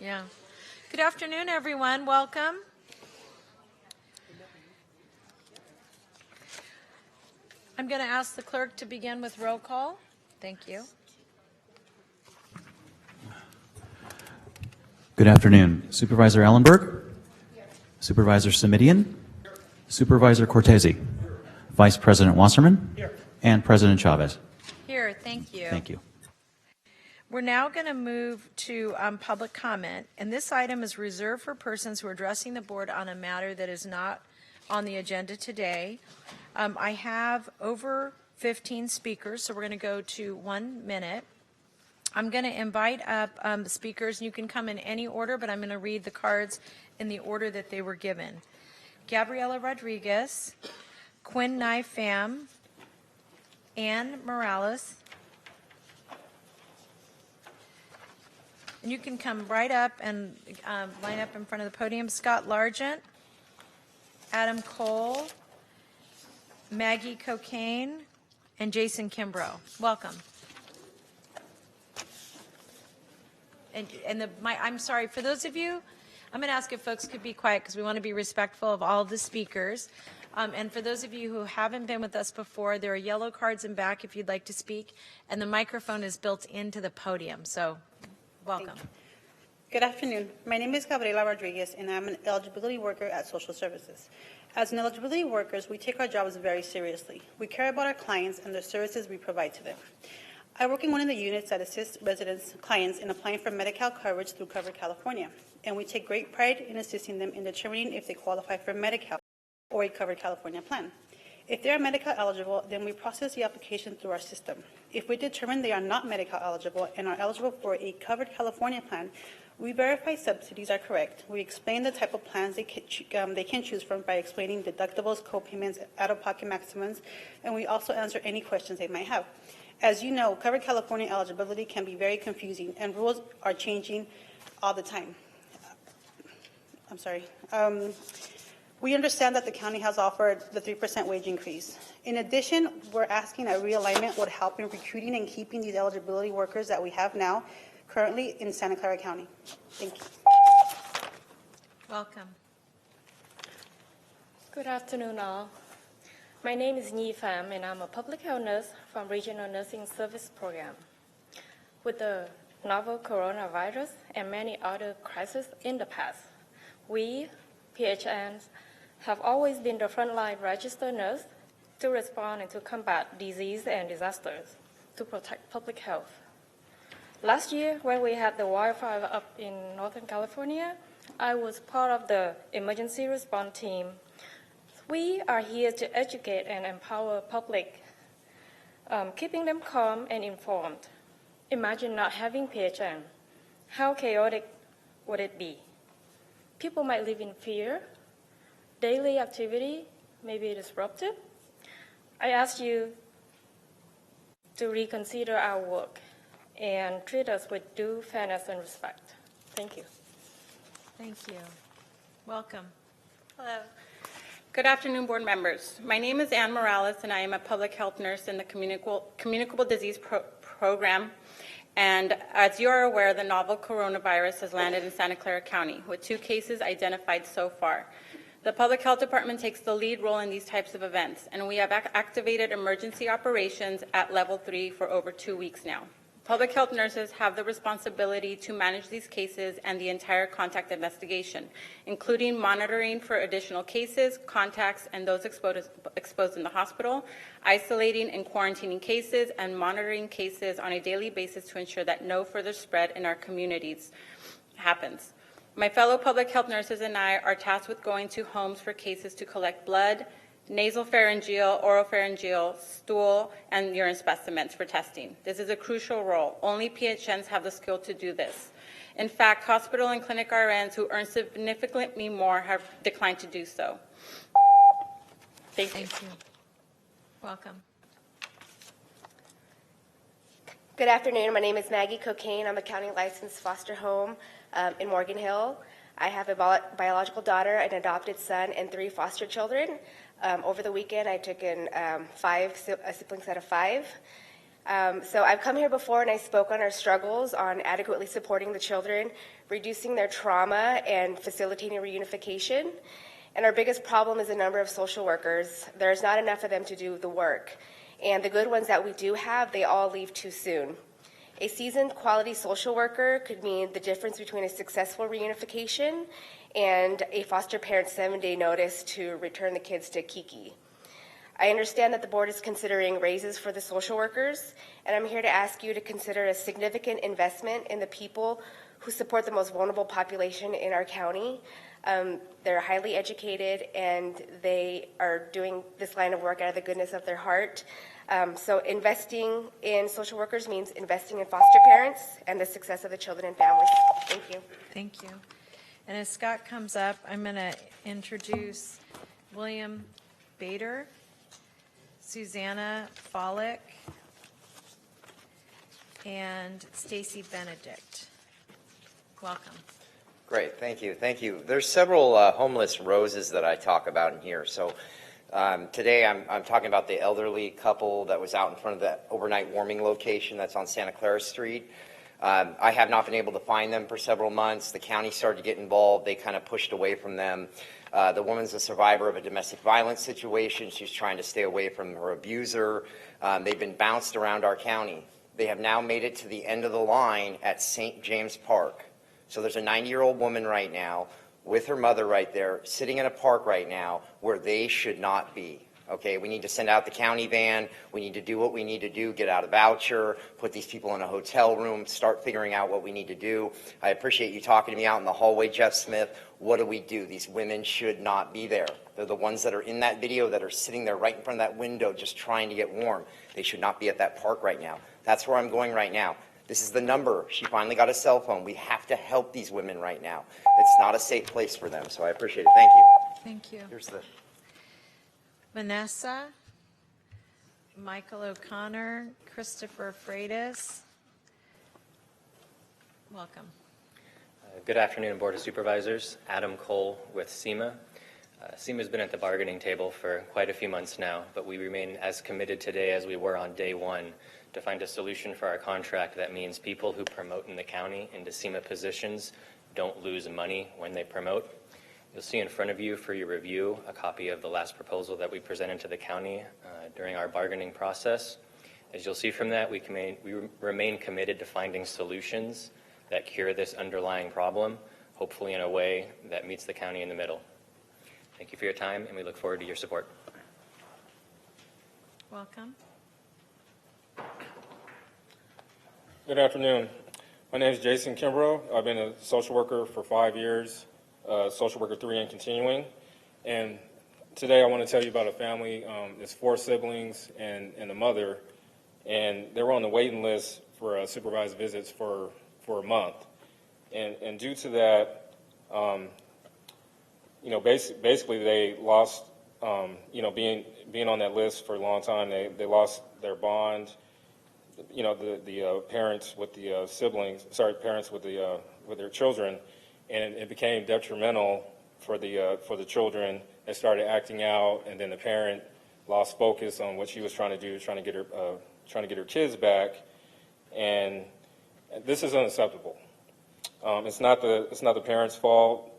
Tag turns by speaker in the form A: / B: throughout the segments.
A: Yeah. Good afternoon, everyone. Welcome. I'm going to ask the clerk to begin with roll call. Thank you.
B: Good afternoon. Supervisor Ellenberg? Here. Supervisor Simidian? Here. Supervisor Cortese? Here. Vice President Wasserman? Here. And President Chavez?
A: Here. Thank you.
B: Thank you.
A: We're now going to move to public comment, and this item is reserved for persons who are addressing the board on a matter that is not on the agenda today. I have over 15 speakers, so we're going to go to 1 minute. I'm going to invite up speakers. You can come in any order, but I'm going to read the cards in the order that they were given. Gabriela Rodriguez, Quinn Nye Pham, Ann Morales, and you can come right up and line up in front of the podium. Scott Largent, Adam Cole, Maggie Cocaine, and Jason Kimbrough. Welcome. I'm sorry, for those of you, I'm going to ask if folks could be quiet because we want to be respectful of all of the speakers. And for those of you who haven't been with us before, there are yellow cards in back if you'd like to speak, and the microphone is built into the podium. So, welcome.
C: Good afternoon. My name is Gabriela Rodriguez, and I'm an eligibility worker at Social Services. As an eligibility workers, we take our jobs very seriously. We care about our clients and the services we provide to them. I work in one of the units that assists residents, clients in applying for Medi-Cal coverage through Covered California, and we take great pride in assisting them in determining if they qualify for Medi-Cal or a Covered California plan. If they are Medi-Cal eligible, then we process the application through our system. If we determine they are not Medi-Cal eligible and are eligible for a Covered California plan, we verify subsidies are correct. We explain the type of plans they can choose from by explaining deductibles, co-payments, out-of-pocket maximums, and we also answer any questions they might have. As you know, Covered California eligibility can be very confusing, and rules are changing all the time. I'm sorry. We understand that the county has offered the 3% wage increase. In addition, we're asking a realignment would help in recruiting and keeping these eligibility workers that we have now currently in Santa Clara County. Thank you.
A: Welcome.
D: Good afternoon, all. My name is Nhi Pham, and I'm a public health nurse from Regional Nursing Service Program. With the novel coronavirus and many other crises in the past, we, PHNs, have always been the frontline registered nurse to respond and to combat disease and disasters to protect public health. Last year, when we had the wildfire up in Northern California, I was part of the emergency response team. We are here to educate and empower public, keeping them calm and informed. Imagine not having PHN. How chaotic would it be? People might live in fear. Daily activity may be disrupted. I ask you to reconsider our work and treat us with due fairness and respect. Thank you.
A: Thank you. Welcome.
C: Hello. Good afternoon, board members. My name is Ann Morales, and I am a public health nurse in the Communicable Disease Program. And as you are aware, the novel coronavirus has landed in Santa Clara County, with 2 cases identified so far. The Public Health Department takes the lead role in these types of events, and we have activated emergency operations at level 3 for over 2 weeks now. Public health nurses have the responsibility to manage these cases and the entire contact investigation, including monitoring for additional cases, contacts, and those exposed in the hospital, isolating and quarantining cases, and monitoring cases on a daily basis to ensure that no further spread in our communities happens. My fellow public health nurses and I are tasked with going to homes for cases to collect blood, nasopharyngeal, oropharyngeal, stool, and urine specimens for testing. This is a crucial role. Only PHNs have the skill to do this. In fact, hospital and clinic RNs who earn significantly more have declined to do so. Thank you.
A: Welcome.
E: Good afternoon. My name is Maggie Cocaine. I'm a county licensed foster home in Morgan Hill. I have a biological daughter, an adopted son, and 3 foster children. Over the weekend, I took in a sibling set of 5. So I've come here before and I spoke on our struggles on adequately supporting the children reducing their trauma, and facilitating reunification. And our biggest problem is the number of social workers. There's not enough of them to do the work. And the good ones that we do have, they all leave too soon. A seasoned quality social worker could mean the difference between a successful reunification and a foster parent's 7-day notice to return the kids to Kiki. I understand that the board is considering raises for the social workers, and I'm here to ask you to consider a significant investment in the people who support the most vulnerable population in our county. They're highly educated, and they are doing this line of work out of the goodness of their heart. So investing in social workers means investing in foster parents and the success of the children and families. Thank you.
A: Thank you. And as Scott comes up, I'm going to introduce William Bader, Susanna Follick, and Stacy Benedict. Welcome.
F: Great, thank you, thank you. There's several homeless roses that I talk about in here. So today I'm talking about the elderly couple that was out in front of the overnight warming location that's on Santa Clara Street. I have not been able to find them for several months. The county started to get involved. They kind of pushed away from them. The woman's a survivor of a domestic violence situation. She's trying to stay away from her abuser. They've been bounced around our county. They have now made it to the end of the line at St. James Park. So there's a 90-year-old woman right now with her mother right there, sitting in a park right now where they should not be. Okay, we need to send out the county van. We need to do what we need to do, get out a voucher, put these people in a hotel room, start figuring out what we need to do. I appreciate you talking to me out in the hallway, Jeff Smith. What do we do? These women should not be there. They're the ones that are in that video that are sitting there right in front of that window just trying to get warm. They should not be at that park right now. That's where I'm going right now. This is the number. She finally got a cell phone. We have to help these women right now. It's not a safe place for them, so I appreciate it. Thank you.
A: Thank you.
F: Here's the...
A: Vanessa, Michael O'Connor, Christopher Freitas. Welcome.
G: Good afternoon, Board of Supervisors. Adam Cole with SEMA. SEMA's been at the bargaining table for quite a few months now, but we remain as committed today as we were on day one to find a solution for our contract that means people who promote in the county into SEMA positions don't lose money when they promote. You'll see in front of you for your review a copy of the last proposal that we presented to the county during our bargaining process. As you'll see from that, we remain committed to finding solutions that cure this underlying problem, hopefully in a way that meets the county in the middle. Thank you for your time, and we look forward to your support.
A: Welcome.
H: Good afternoon. My name is Jason Kimbrough. I've been a social worker for 5 years, social worker 3 and continuing. And today I want to tell you about a family. It's 4 siblings and a mother. And they were on the waiting list for supervised visits for a month. And due to that, basically they lost, being on that list for a long time, they lost their bond. The parents with the parents with their children, and it became detrimental for the children. They started acting out, and then the parent lost focus on what she was trying to do, trying to get her kids back, and this is unacceptable. It's not the parents' fault,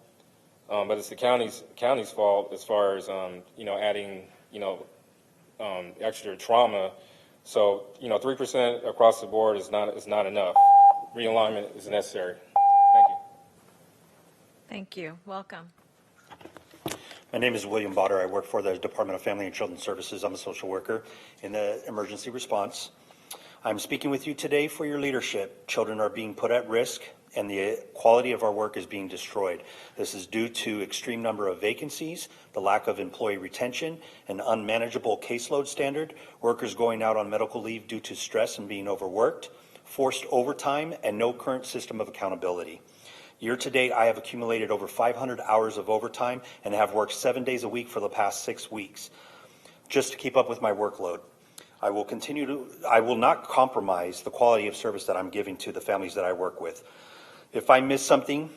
H: but it's the county's fault as far as adding extra trauma. So 3% across the board is not enough. Realignment is necessary. Thank you.
A: Thank you. Welcome.
I: My name is William Botter. I work for the Department of Family and Children's Services. I'm a social worker in the emergency response. I'm speaking with you today for your leadership. Children are being put at risk, and the quality of our work is being destroyed. This is due to extreme number of vacancies, the lack of employee retention, an unmanageable caseload standard, workers going out on medical leave due to stress and being overworked, forced overtime, and no current system of accountability. Year to date, I have accumulated over 500 hours of overtime and have worked 7 days a week for the past 6 weeks just to keep up with my workload. I will not compromise the quality of service that I'm giving to the families that I work with. If I miss something,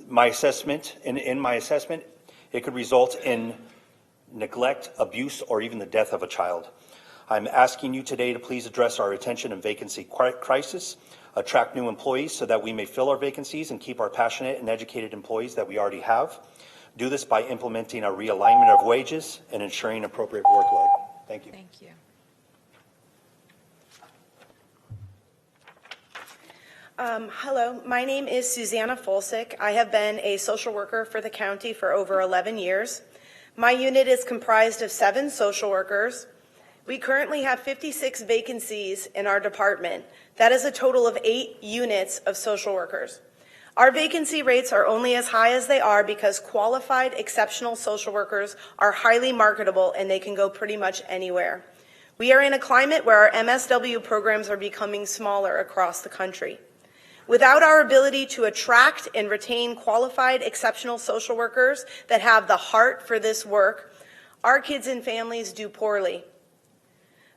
I: in my assessment, it could result in neglect, abuse, or even the death of a child. I'm asking you today to please address our retention and vacancy crisis. attract new employees so that we may fill our vacancies and keep our passionate and educated employees that we already have. Do this by implementing a realignment of wages and ensuring appropriate workload. Thank you.
A: Thank you.
J: Hello, my name is Susanna Folsick. I have been a social worker for the county for over 11 years. My unit is comprised of 7 social workers. We currently have 56 vacancies in our department. That is a total of 8 units of social workers. Our vacancy rates are only as high as they are because qualified, exceptional social workers are highly marketable and they can go pretty much anywhere. We are in a climate where our MSW programs are becoming smaller across the country. Without our ability to attract and retain qualified, exceptional social workers that have the heart for this work, our kids and families do poorly.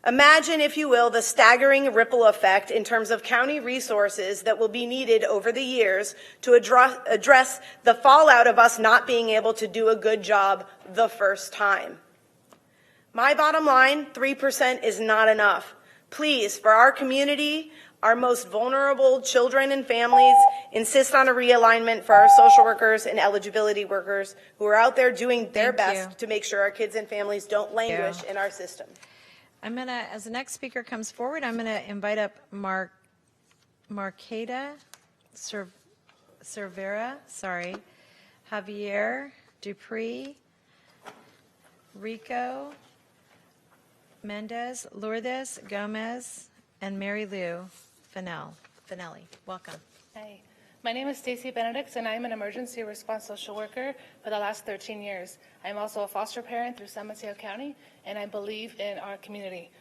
J: Imagine, if you will, the staggering ripple effect in terms of county resources that will be needed over the years to address the fallout of us not being able to do a good job the first time. My bottom line, 3% is not enough. Please, for our community, our most vulnerable children and families, insist on a realignment for our social workers and eligibility workers who are out there doing their best to make sure our kids and families don't languish in our system.
A: I'm going to, as the next speaker comes forward, I'm going to invite up Marqueta Cervera, Javier Dupree, Rico Mendez, Lourdes Gomez, and Mary Lou Finelli. Welcome.
K: Hi, my name is Stacy Benedict, and I'm an emergency response social worker for the last 13 years. I'm also a foster parent through San Mateo County, and I believe in our community.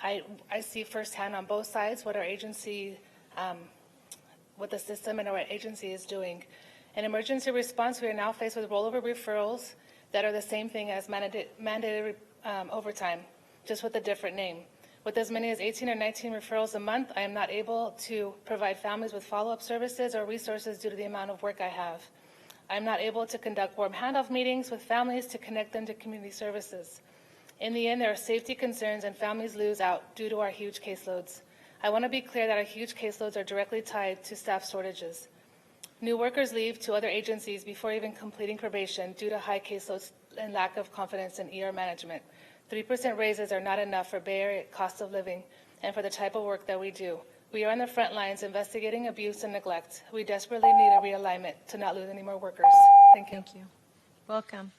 K: I see firsthand on both sides what our agency, what the system and our agency is doing. In emergency response, we are now faced with rollover referrals that are the same thing as mandated overtime, just with a different name. With as many as 18 or 19 referrals a month, I am not able to provide families with follow-up services or resources due to the amount of work I have. I'm not able to conduct warm handoff meetings with families to connect them to community services. In the end, there are safety concerns and families lose out due to our huge caseloads. I want to be clear that our huge caseloads are directly tied to staff shortages. New workers leave to other agencies before even completing probation due to high caseloads and lack of confidence in ER management. 3% raises are not enough for Bay Area cost of living and for the type of work that we do. We are on the front lines investigating abuse and neglect. We desperately need a realignment to not lose any more workers. Thank you.
A: Thank you. Welcome.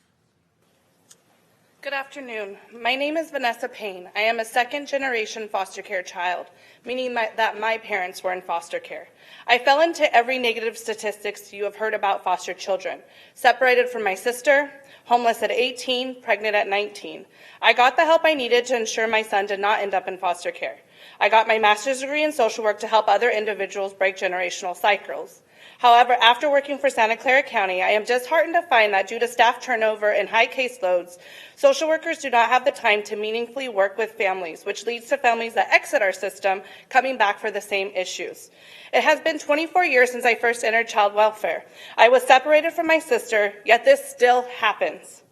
L: Good afternoon. My name is Vanessa Payne. I am a second-generation foster care child, meaning that my parents were in foster care. I fell into every negative statistics you have heard about foster children. Separated from my sister, homeless at 18, pregnant at 19. I got the help I needed to ensure my son did not end up in foster care. I got my master's degree in social work to help other individuals break generational cycles. However, after working for Santa Clara County, I am disheartened to find that due to staff turnover and high caseloads, social workers do not have the time to meaningfully work with families, which leads to families that exit our system coming back for the same issues. It has been 24 years since I first entered child welfare. I was separated from my sister, yet this still happens.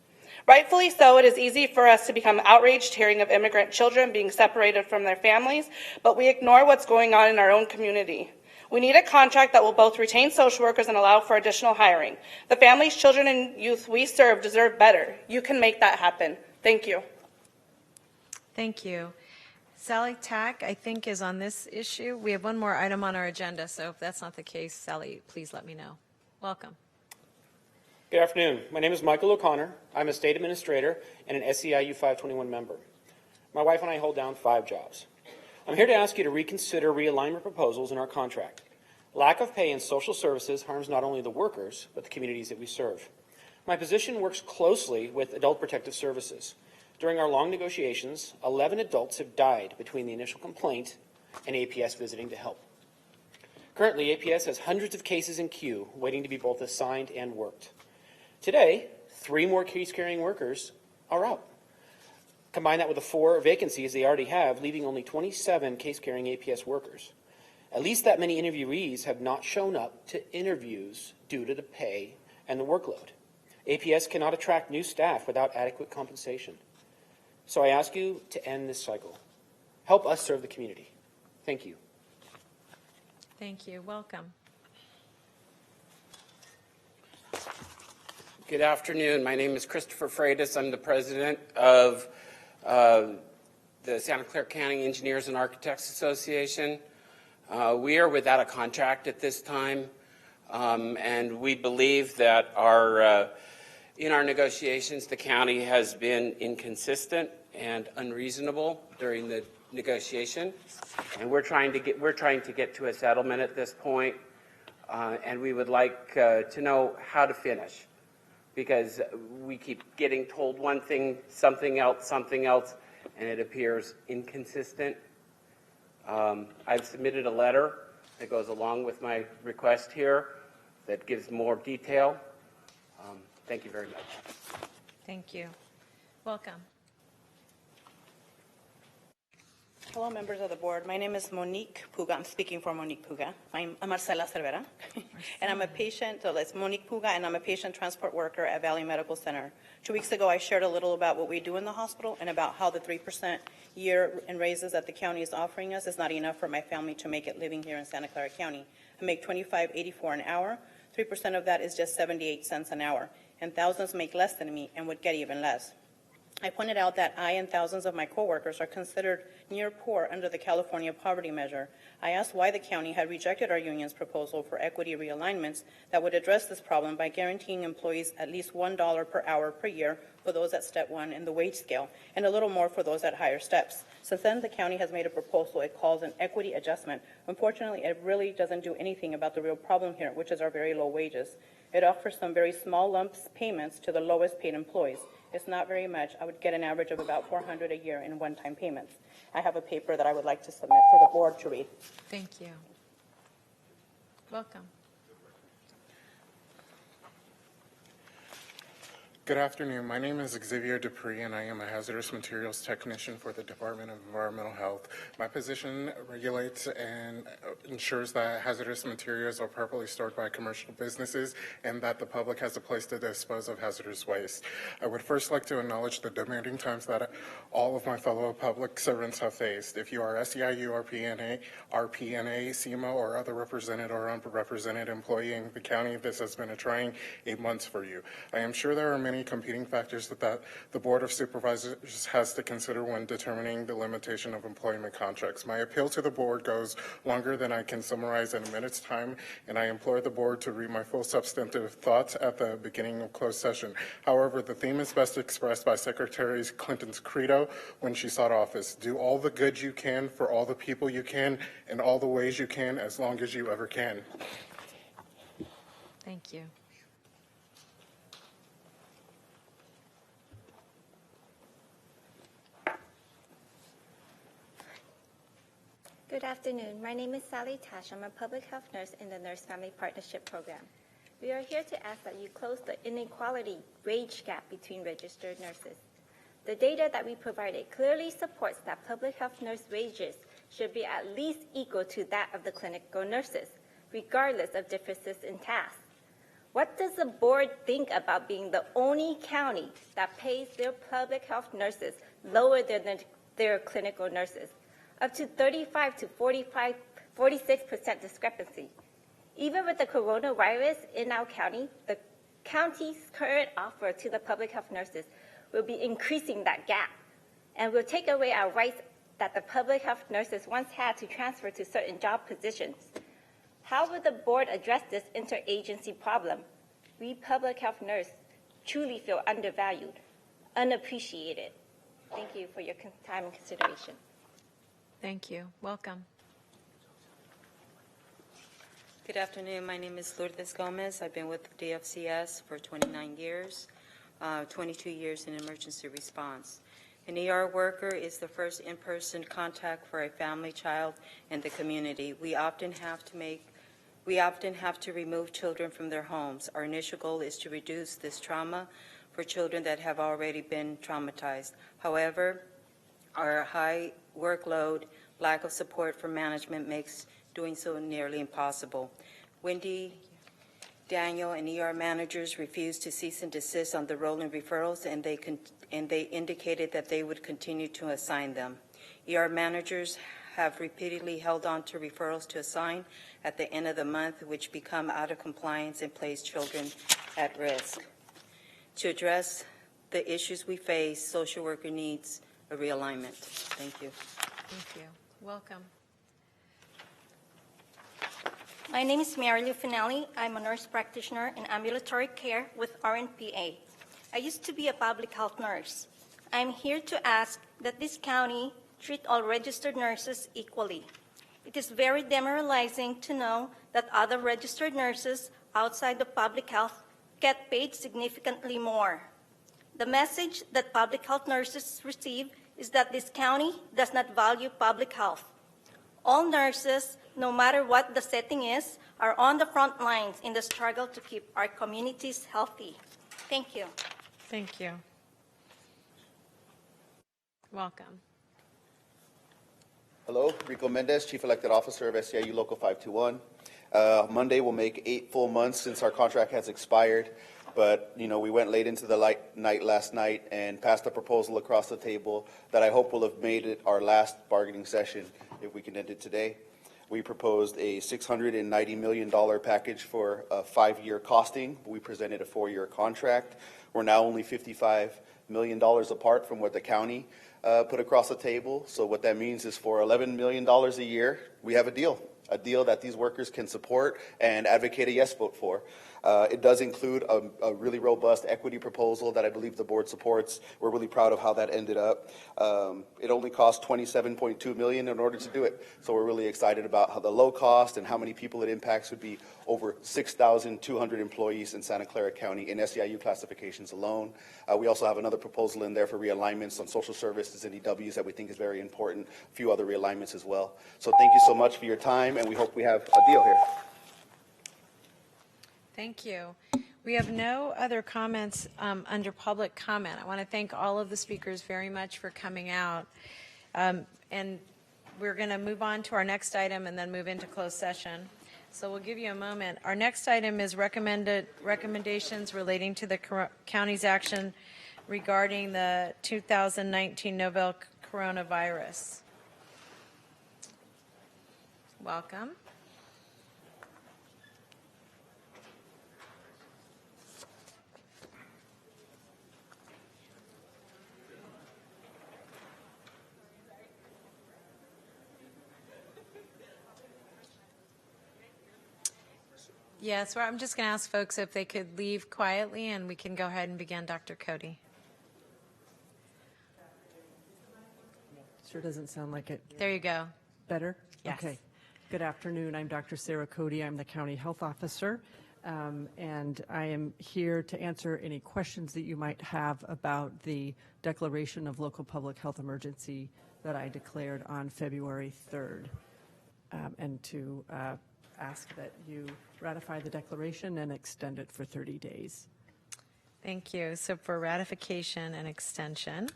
L: Rightfully so, it is easy for us to become outraged hearing of immigrant children being separated from their families, but we ignore what's going on in our own community. We need a contract that will both retain social workers and allow for additional hiring. The families, children, and youth we serve deserve better. You can make that happen. Thank you.
A: Thank you. Sally Tack, I think, is on this issue. We have one more item on our agenda, so if that's not the case, Sally, please let me know. Welcome.
M: Good afternoon. My name is Michael O'Connor. I'm a state administrator and an SEIU 521 member. My wife and I hold down 5 jobs. I'm here to ask you to reconsider realignment proposals in our contract. Lack of pay in social services harms not only the workers, but the communities that we serve. My position works closely with Adult Protective Services. During our long negotiations, 11 adults have died between the initial complaint and APS visiting to help. Currently, APS has hundreds of cases in queue waiting to be both assigned and worked. Today, 3 more case-carrying workers are out. Combine that with the 4 vacancies they already have, leaving only 27 case-carrying APS workers. At least that many interviewees have not shown up to interviews due to the pay and the workload. APS cannot attract new staff without adequate compensation. So I ask you to end this cycle. Help us serve the community. Thank you.
A: Thank you. Welcome.
N: Good afternoon. My name is Christopher Freitas. I'm the president of the Santa Clara County Engineers and Architects Association. We are without a contract at this time, and we believe that in our negotiations, the county has been inconsistent and unreasonable during the negotiation, and we're trying to get to a settlement at this point, and we would like to know how to finish, because we keep getting told one thing, something else, and it appears inconsistent. I've submitted a letter that goes along with my request here that gives more detail. Thank you very much.
A: Thank you. Welcome.
O: Hello, members of the board. My name is Monique Puga. I'm speaking for Monique Puga. I'm Marcela Cervera, and I'm a patient, so that's Monique Puga, and I'm a patient transport worker at Valley Medical Center. 2 weeks ago, I shared a little about what we do in the hospital and about how the 3% year in raises that the county is offering us is not enough for my family to make it living here in Santa Clara County. I make $25.84 an hour. 3% of that is just 78 cents an hour, and thousands make less than me and would get even less. I pointed out that I and thousands of my coworkers are considered near poor under the California poverty measure. I asked why the county had rejected our union's proposal for equity realignments that would address this problem by guaranteeing employees at least $1 per hour per year for those at step 1 in the wage scale, and a little more for those at higher steps. Since then, the county has made a proposal it calls an equity adjustment. Unfortunately, it really doesn't do anything about the real problem here, which is our very low wages. It offers some very small lumps payments to the lowest paid employees. It's not very much. I would get an average of about $400 a year in one-time payments. I have a paper that I would like to submit for the board to read.
A: Thank you. Welcome.
P: Good afternoon. My name is Xavier Dupree, and I am a hazardous materials technician for the Department of Environmental Health. My position regulates and ensures that hazardous materials are properly stored by commercial businesses and that the public has a place to dispose of hazardous waste. I would first like to acknowledge the demanding times that all of my fellow public servants have faced. If you are SEIU, RPNA, SEMA, or other represented or unrepresented employee in the county, this has been a trying 8 months for you. I am sure there are many competing factors that the Board of Supervisors has to consider when determining the limitation of employment contracts. My appeal to the board goes longer than I can summarize in a minute's time, and I implore the board to read my full substantive thoughts at the beginning of closed session. However, the theme is best expressed by Secretary Clinton's credo when she sought office: do all the good you can for all the people you can in all the ways you can as long as you ever can.
A: Thank you.
Q: Good afternoon. My name is Sally Tash. I'm a public health nurse in the Nurse Family Partnership Program. We are here to ask that you close the inequality wage gap between registered nurses. The data that we provided clearly supports that public health nurse wages should be at least equal to that of the clinical nurses, regardless of differences in tasks. What does the board think about being the only county that pays their public health nurses lower than their clinical nurses? Up to 35 to 46% discrepancy. Even with the coronavirus in our county, the county's current offer to the public health nurses will be increasing that gap and will take away our rights that the public health nurses once had to transfer to certain job positions. How will the board address this interagency problem? We public health nurses truly feel undervalued, unappreciated. Thank you for your time and consideration.
A: Thank you. Welcome.
R: Good afternoon. My name is Lourdes Gomez. I've been with DFCS for 29 years, 22 years in emergency response. An ER worker is the first in-person contact for a family, child, and the community. We often have to remove children from their homes. Our initial goal is to reduce this trauma for children that have already been traumatized. However, our high workload, lack of support from management makes doing so nearly impossible. Wendy, Daniel, and ER managers refused to cease and desist on the rolling referrals, and they indicated that they would continue to assign them. ER managers have repeatedly held on to referrals to assign at the end of the month, which become out of compliance and place children at risk. To address the issues we face, social worker needs a realignment. Thank you.
A: Thank you. Welcome.
S: My name is Mary Lou Finelli. I'm a nurse practitioner in ambulatory care with RNPA. I used to be a public health nurse. I'm here to ask that this county treat all registered nurses equally. It is very demoralizing to know that other registered nurses outside of public health get paid significantly more. The message that public health nurses receive is that this county does not value public health. All nurses, no matter what the setting is, are on the front lines in the struggle to keep our communities healthy. Thank you.
A: Thank you. Welcome.
T: Hello, Rico Mendez, Chief Elected Officer of SEIU Local 521. Monday will make 8 full months since our contract has expired, but we went late into the night last night and passed a proposal across the table that I hope will have made it our last bargaining session if we can end it today. We proposed a $690 million package for a 5-year costing. We presented a 4-year contract. We're now only $55 million apart from what the county put across the table. So what that means is for $11 million a year, we have a deal that these workers can support and advocate a yes vote for. It does include a really robust equity proposal that I believe the board supports. We're really proud of how that ended up. It only cost $27.2 million in order to do it. So we're really excited about how the low cost and how many people it impacts would be over 6,200 employees in Santa Clara County in SEIU classifications alone. We also have another proposal in there for realignments on social services and EWs that we think is very important, a few other realignments as well. So thank you so much for your time, and we hope we have a deal here.
A: Thank you. We have no other comments under public comment. I want to thank all of the speakers very much for coming out. And we're going to move on to our next item and then move into closed session. So we'll give you a moment. Our next item is recommendations relating to the county's action regarding the 2019 novel coronavirus. Welcome. Yes, I'm just going to ask folks if they could leave quietly and we can go ahead and begin. Dr. Cody.
U: Sure doesn't sound like it.
A: There you go.
U: Better?
A: Yes.
U: Okay. Good afternoon. I'm Dr. Sarah Cody. I'm the County Health Officer, and I am here to answer any questions that you might have about the declaration of local public health emergency that I declared on February 3rd, and to ask that you ratify the declaration and extend it for 30 days.
A: Thank you. So for ratification and extension.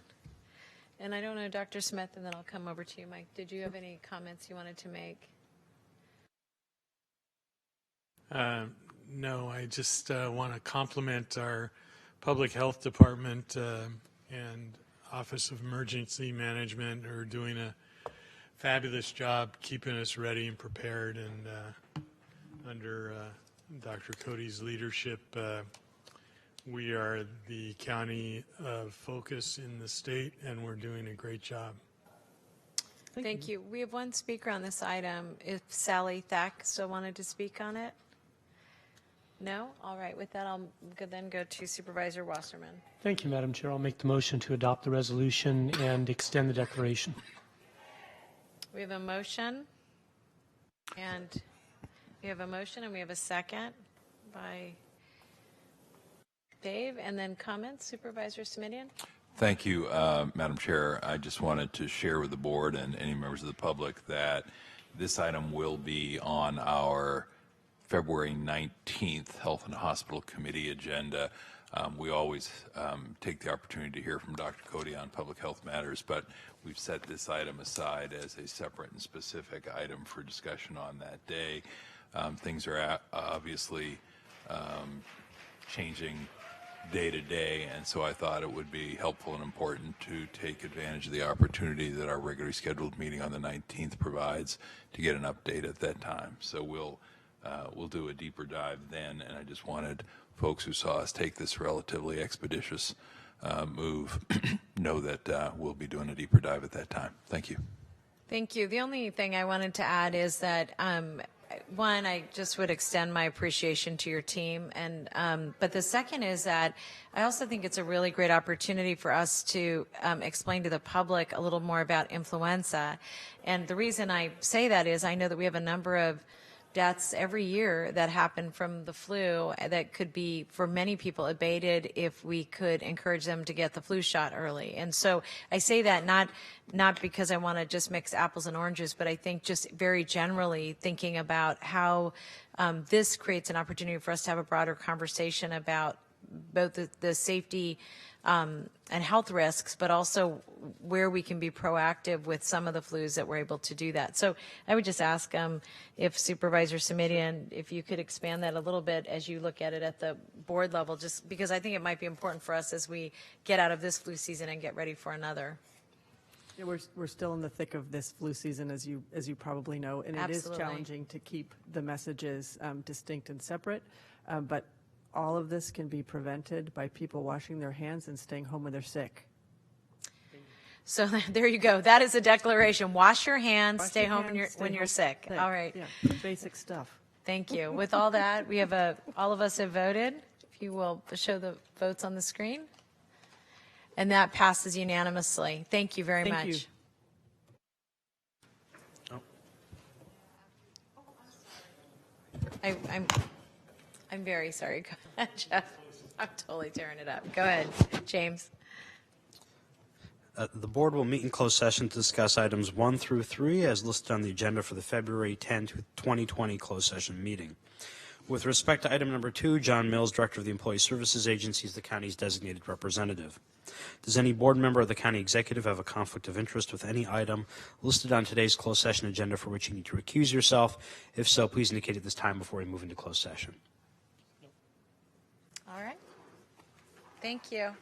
A: And I don't know, Dr. Smith, and then I'll come over to you, Mike. Did you have any comments you wanted to make?
V: No, I just want to compliment our Public Health Department and Office of Emergency Management who are doing a fabulous job keeping us ready and prepared. And under Dr. Cody's leadership, we are the county of focus in the state, and we're doing a great job.
A: Thank you. We have one speaker on this item. If Sally Thack still wanted to speak on it? No? All right. With that, I'll then go to Supervisor Wasserman.
W: Thank you, Madam Chair. I'll make the motion to adopt the resolution and extend the declaration.
A: We have a motion, and we have a second by Dave, and then comments. Supervisor Simidian?
X: Thank you, Madam Chair. I just wanted to share with the board and any members of the public that this item will be on our February 19th Health and Hospital Committee agenda. We always take the opportunity to hear from Dr. Cody on public health matters, but we've set this item aside as a separate and specific item for discussion on that day. Things are obviously changing day to day, and so I thought it would be helpful and important to take advantage of the opportunity that our regularly scheduled meeting on the 19th provides to get an update at that time. So we'll do a deeper dive then, and I just wanted folks who saw us take this relatively expeditious move know that we'll be doing a deeper dive at that time. Thank you.
A: Thank you. The only thing I wanted to add is that, one, I just would extend my appreciation to your team, and but the second is that I also think it's a really great opportunity for us to explain to the public a little more about influenza. And the reason I say that is I know that we have a number of deaths every year that happen from the flu that could be, for many people, abated if we could encourage them to get the flu shot early. And so I say that not because I want to just mix apples and oranges, but I think just very generally thinking about how this creates an opportunity for us to have a broader conversation about both the safety and health risks, but also where we can be proactive with some of the flus that we're able to do that. So I would just ask if Supervisor Simidian, if you could expand that a little bit as you look at it at the board level, just because I think it might be important for us as we get out of this flu season and get ready for another.
U: Yeah, we're still in the thick of this flu season, as you probably know, and it is challenging to keep the messages distinct and separate, but all of this can be prevented by people washing their hands and staying home when they're sick.
A: So there you go. That is a declaration. Wash your hands, stay home when you're sick.
U: Sick.
A: All right.
U: Yeah, basic stuff.
A: Thank you. With all that, we have all of us have voted. If you will show the votes on the screen. And that passes unanimously. Thank you very much.
U: Thank you.
A: I'm very sorry. Go ahead, Jeff. I'm totally tearing it up. Go ahead, James.
B: The board will meet in closed session to discuss items 1 through 3 as listed on the agenda for the February 10, 2020 closed session meeting. With respect to item number 2, John Mills, Director of the Employee Services Agency, is the county's designated representative. Does any board member of the county executive have a conflict of interest with any item listed on today's closed session agenda for which you need to recuse yourself? If so, please indicate at this time before we move into closed session.
A: All right. Thank you.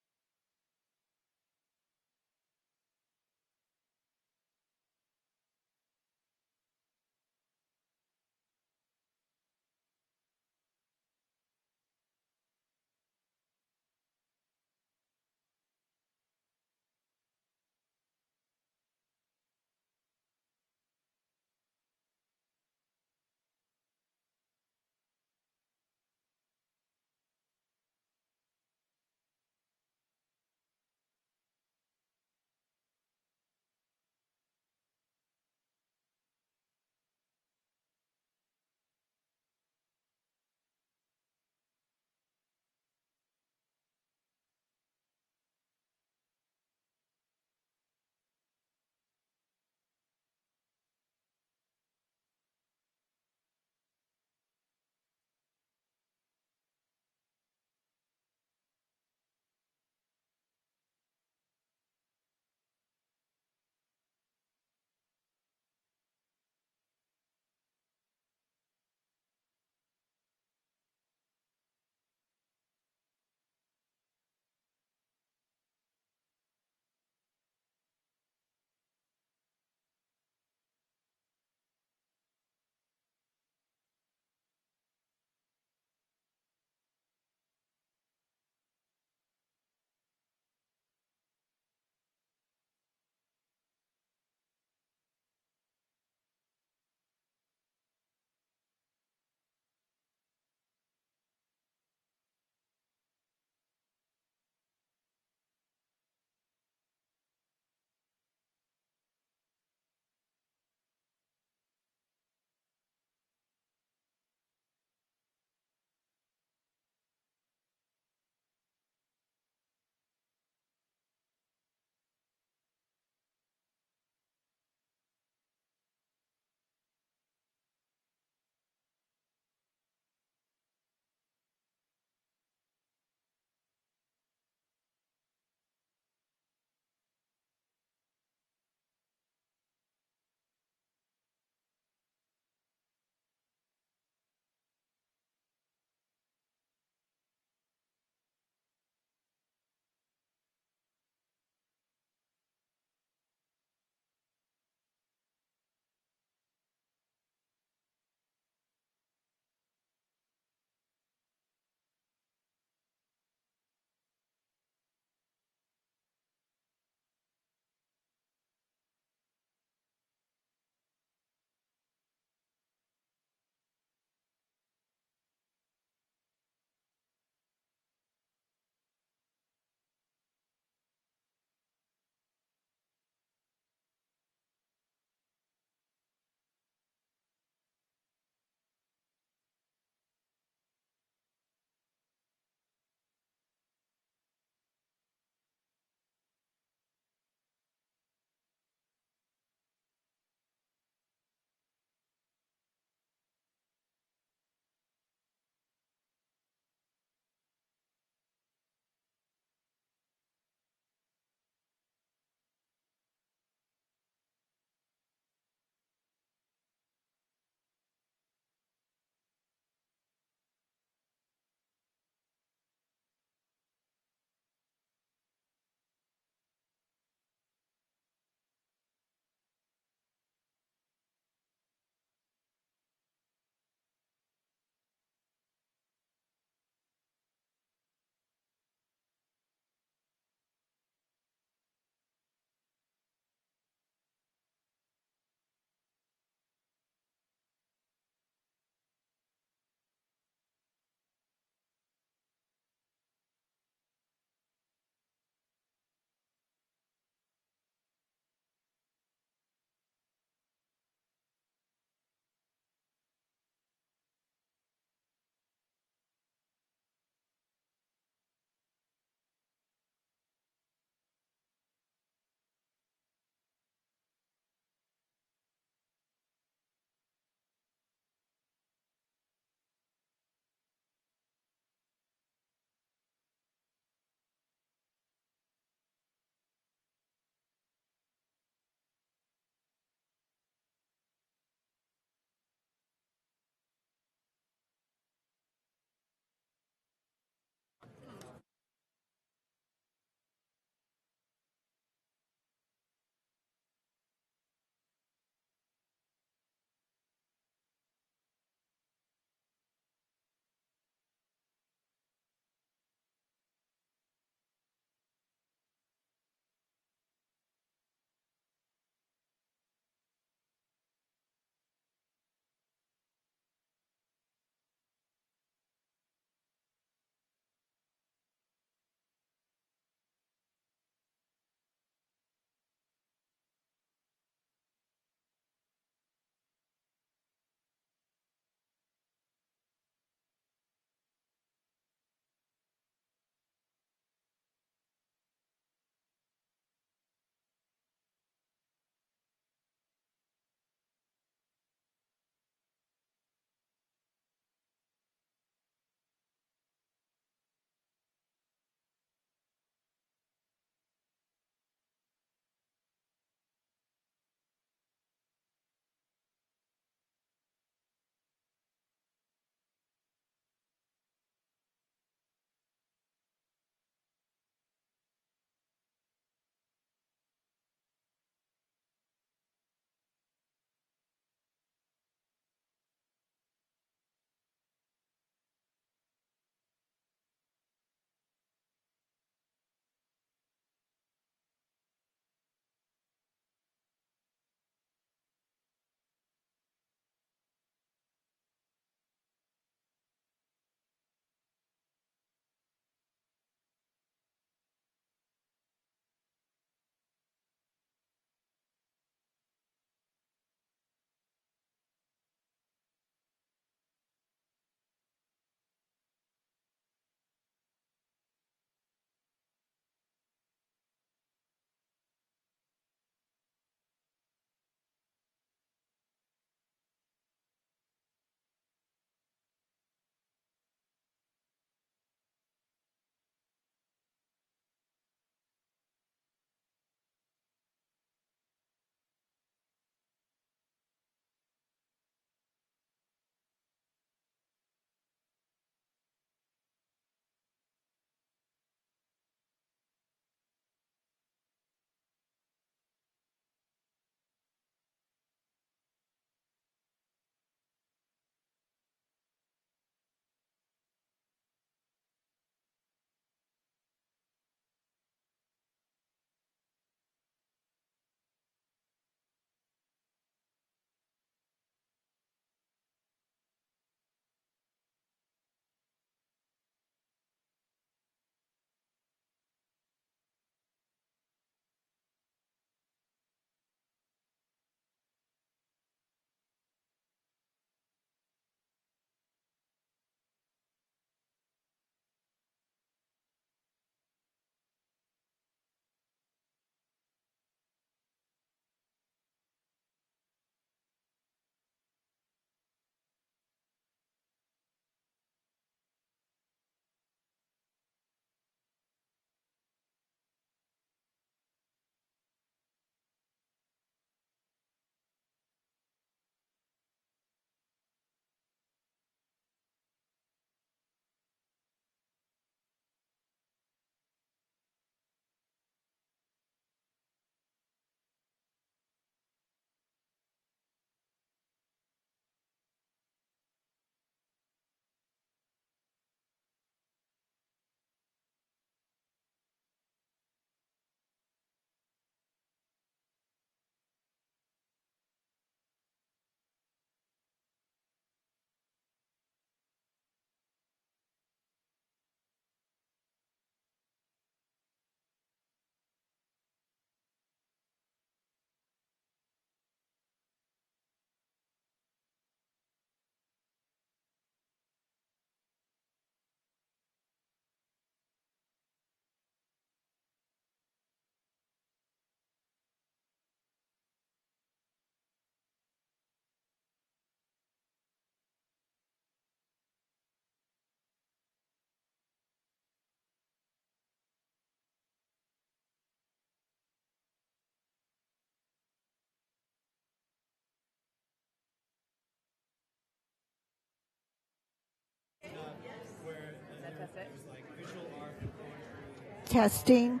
C: Testing.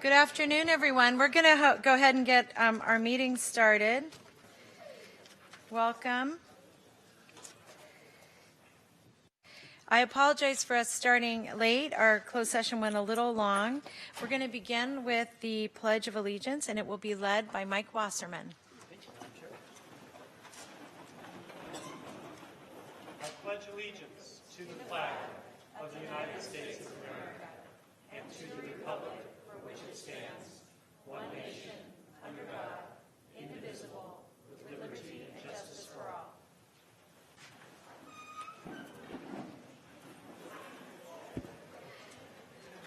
A: Good afternoon, everyone. We're going to go ahead and get our meeting started. Welcome. I apologize for us starting late. Our closed session went a little long. We're going to begin with the Pledge of Allegiance, and it will be led by Mike Wasserman.
W: I pledge allegiance to the flag of the United States of America and to the republic for which it stands, one nation, under God, indivisible, with liberty and justice for all.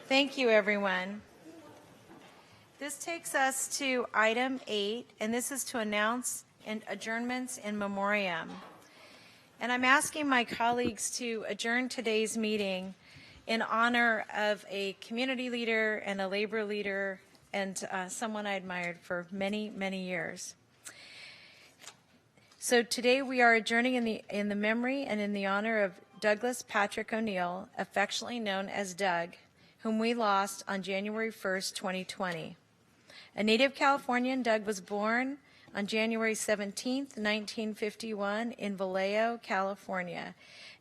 A: Thank you, everyone. This takes us to item 8, and this is to announce adjournments in memoriam. And I'm asking my colleagues to adjourn today's meeting in honor of a community leader and a labor leader and someone I admired for many, many years. So today we are adjourning in the memory and in the honor of Douglas Patrick O'Neill, affectionately known as Doug, whom we lost on January 1st, 2020. A native Californian, Doug was born on January 17th, 1951 in Vallejo, California,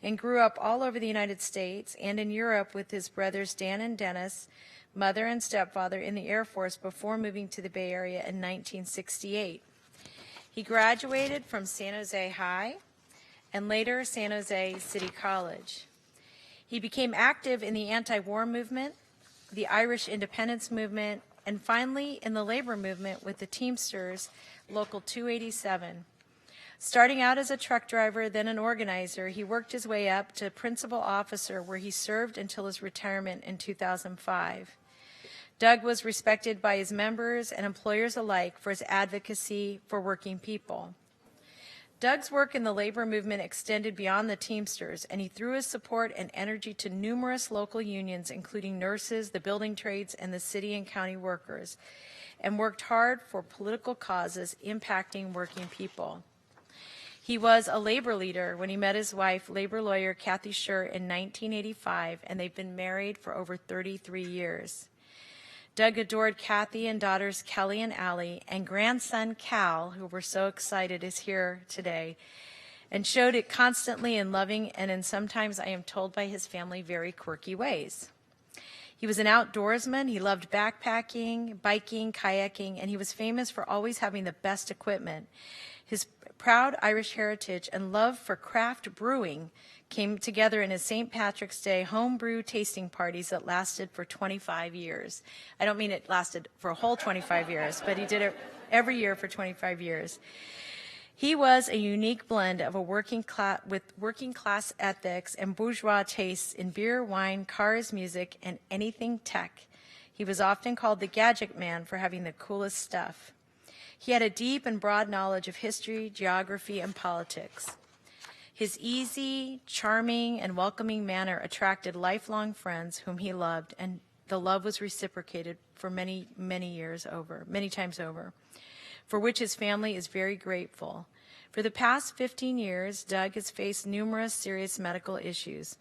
A: and grew up all over the United States and in Europe with his brothers Dan and Dennis, mother and stepfather in the Air Force before moving to the Bay Area in 1968. He graduated from San Jose High and later San Jose City College. He became active in the anti-war movement, the Irish independence movement, and finally in the labor movement with the Teamsters, Local 287. Starting out as a truck driver, then an organizer, he worked his way up to principal officer where he served until his retirement in 2005. Doug was respected by his members and employers alike for his advocacy for working people. Doug's work in the labor movement extended beyond the Teamsters, and he threw his support and energy to numerous local unions, including nurses, the building trades, and the city and county workers, and worked hard for political causes impacting working people. He was a labor leader when he met his wife, labor lawyer Kathy Scher, in 1985, and they've been married for over 33 years. Doug adored Kathy and daughters Kelly and Allie, and grandson Cal, who we're so excited is here today, and showed it constantly in loving and in sometimes, I am told by his family, very quirky ways. He was an outdoorsman. He loved backpacking, biking, kayaking, and he was famous for always having the best equipment. His proud Irish heritage and love for craft brewing came together in his St. Patrick's Day homebrew tasting parties that lasted for 25 years. I don't mean it lasted for a whole 25 years, but he did it every year for 25 years. He was a unique blend of working class ethics and bourgeois tastes in beer, wine, cars, music, and anything tech. He was often called the gadget man for having the coolest stuff. He had a deep and broad knowledge of history, geography, and politics. His easy, charming, and welcoming manner attracted lifelong friends whom he loved, and the love was reciprocated for many times over, for which his family is very grateful. For the past 15 years, Doug has faced numerous serious medical issues.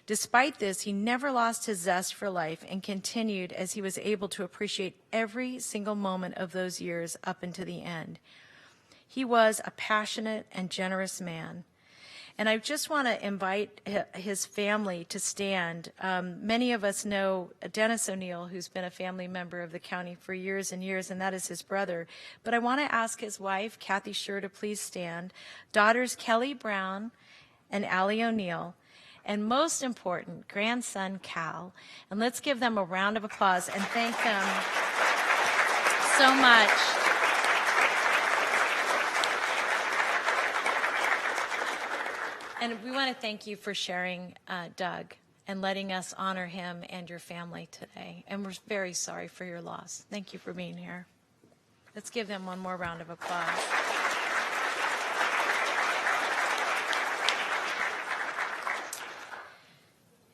A: Despite this, he never lost his zest for life and continued as he was able to appreciate every single moment of those years up until the end. He was a passionate and generous man. And I just want to invite his family to stand. Many of us know Dennis O'Neill, who's been a family member of the county for years and years, and that is his brother. But I want to ask his wife, Kathy Scher, to please stand, daughters Kelly Brown and Allie O'Neill, and most important, grandson Cal. And let's give them a round of applause and thank them so much. And we want to thank you for sharing Doug and letting us honor him and your family today. And we're very sorry for your loss. Thank you for being here. Let's give them one more round of applause.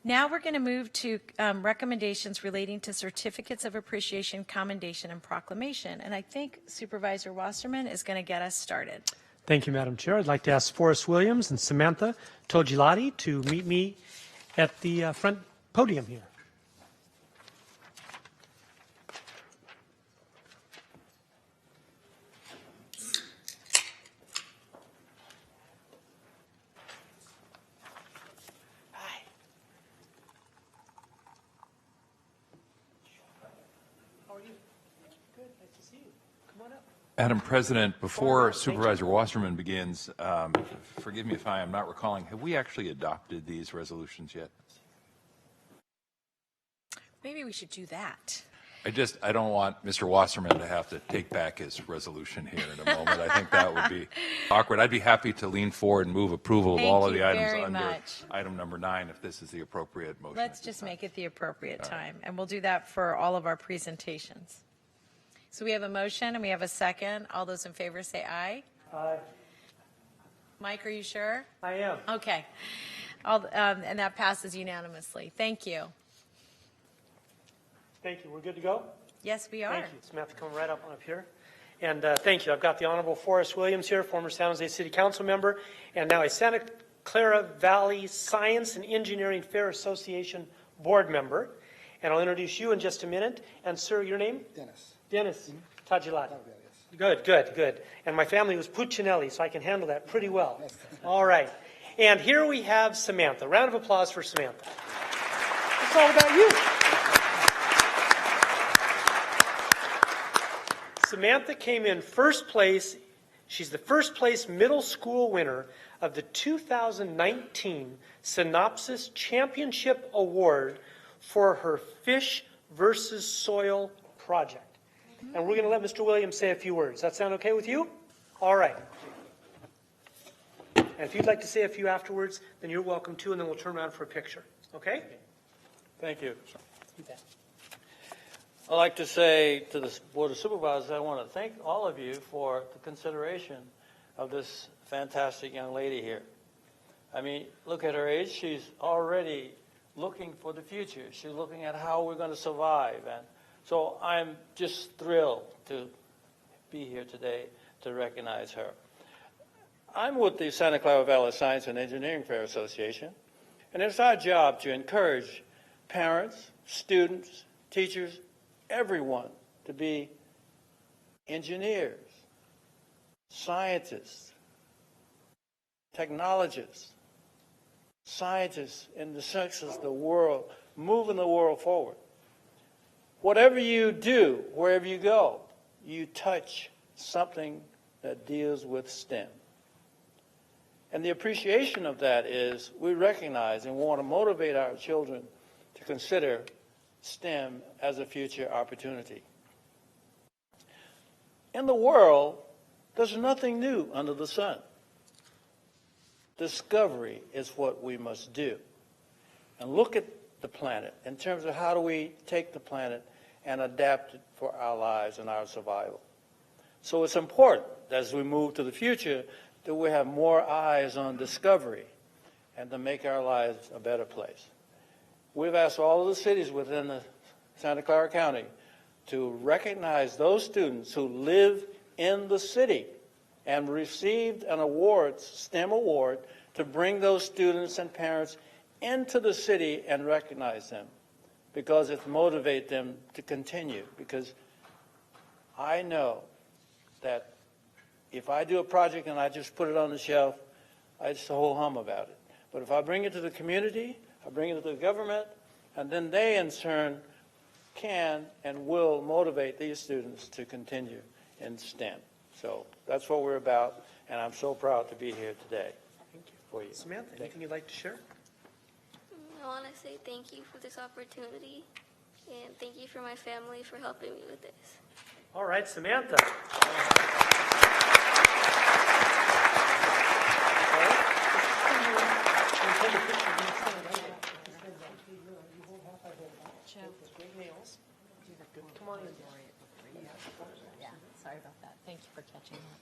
A: Now we're going to move to recommendations relating to certificates of appreciation, commendation, and proclamation. And I think Supervisor Wasserman is going to get us started.
W: Thank you, Madam Chair. I'd like to ask Forrest Williams and Samantha Togilati to meet me at the front podium here.
X: Madam President, before Supervisor Wasserman begins, forgive me if I am not recalling, have we actually adopted these resolutions yet?
A: Maybe we should do that.
X: I don't want Mr. Wasserman to have to take back his resolution here in a moment. I think that would be awkward. I'd be happy to lean forward and move approval of all of the items under item number 9 if this is the appropriate motion.
A: Let's just make it the appropriate time, and we'll do that for all of our presentations. So we have a motion and we have a second. All those in favor say aye.
C: Aye.
A: Mike, are you sure?
C: I am.
A: Okay. And that passes unanimously. Thank you.
C: Thank you. We're good to go?
A: Yes, we are.
C: Thank you. Samantha, come right up here. And thank you. I've got the Honorable Forrest Williams here, former San Jose City Council member, and now a Santa Clara Valley Science and Engineering Fair Association board member. And I'll introduce you in just a minute. And sir, your name?
D: Dennis.
C: Dennis Tagilat. Good, good, good. And my family was Puccinelli, so I can handle that pretty well. All right. And here we have Samantha. Round of applause for Samantha. It's all about you. Samantha came in first place. She's the first place middle school winner of the 2019 Synopsis Championship Award for her Fish versus Soil project. And we're going to let Mr. Williams say a few words. Does that sound okay with you? All right. And if you'd like to say a few afterwards, then you're welcome to, and then we'll turn around for a picture. Okay?
E: Thank you.
C: You bet.
E: I'd like to say to the Board of Supervisors, I want to thank all of you for the consideration of this fantastic young lady here. I mean, look at her age. She's already looking for the future. She's looking at how we're going to survive. And so I'm just thrilled to be here today to recognize her. I'm with the Santa Clara Valley Science and Engineering Fair Association, and it's our job to encourage parents, students, teachers, everyone to be engineers, scientists, technologists, scientists in the sense of the world, moving the world forward. Whatever you do, wherever you go, you touch something that deals with STEM. And the appreciation of that is we recognize and want to motivate our children to consider STEM as a future opportunity. In the world, there's nothing new under the sun. Discovery is what we must do. And look at the planet in terms of how do we take the planet and adapt it for our lives and our survival. So it's important as we move to the future that we have more eyes on discovery and to make our lives a better place. We've asked all of the cities within the Santa Clara County to recognize those students who live in the city and received an award, STEM award, to bring those students and parents into the city and recognize them because it motivates them to continue. Because I know that if I do a project and I just put it on the shelf, I just ho-hum about it. But if I bring it to the community, I bring it to the government, and then they in turn can and will motivate these students to continue in STEM. So that's what we're about, and I'm so proud to be here today.
C: Thank you.
E: For you.
C: Samantha, anything you'd like to share?
F: I want to say thank you for this opportunity, and thank you for my family for helping me with this.
C: All right, Samantha. Come on in.
A: Yeah, sorry about that. Thank you for catching that.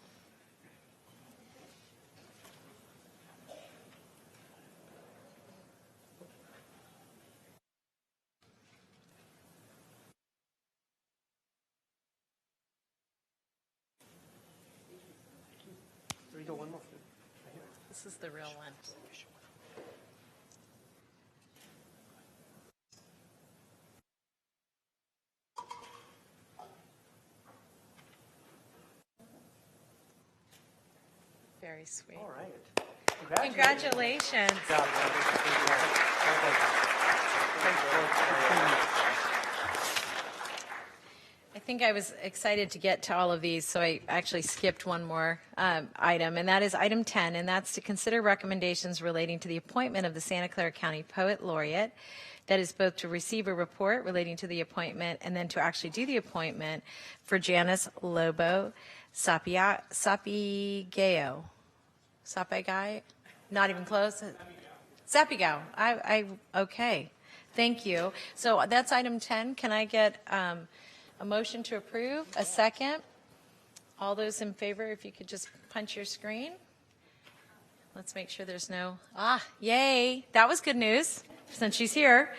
C: There you go, one more.
A: This is the real one. Very sweet.
C: All right.
A: Congratulations. I think I was excited to get to all of these, so I actually skipped one more item, and that is item 10, and that's to consider recommendations relating to the appointment of the Santa Clara County Poet Laureate. That is both to receive a report relating to the appointment and then to actually do the appointment for Janice Lobo Sapigao. Sapigao? Not even close? Sapigao. Okay. Thank you. So that's item 10. Can I get a motion to approve? A second? All those in favor, if you could just punch your screen. Let's make sure there's no, yay. That was good news since she's here.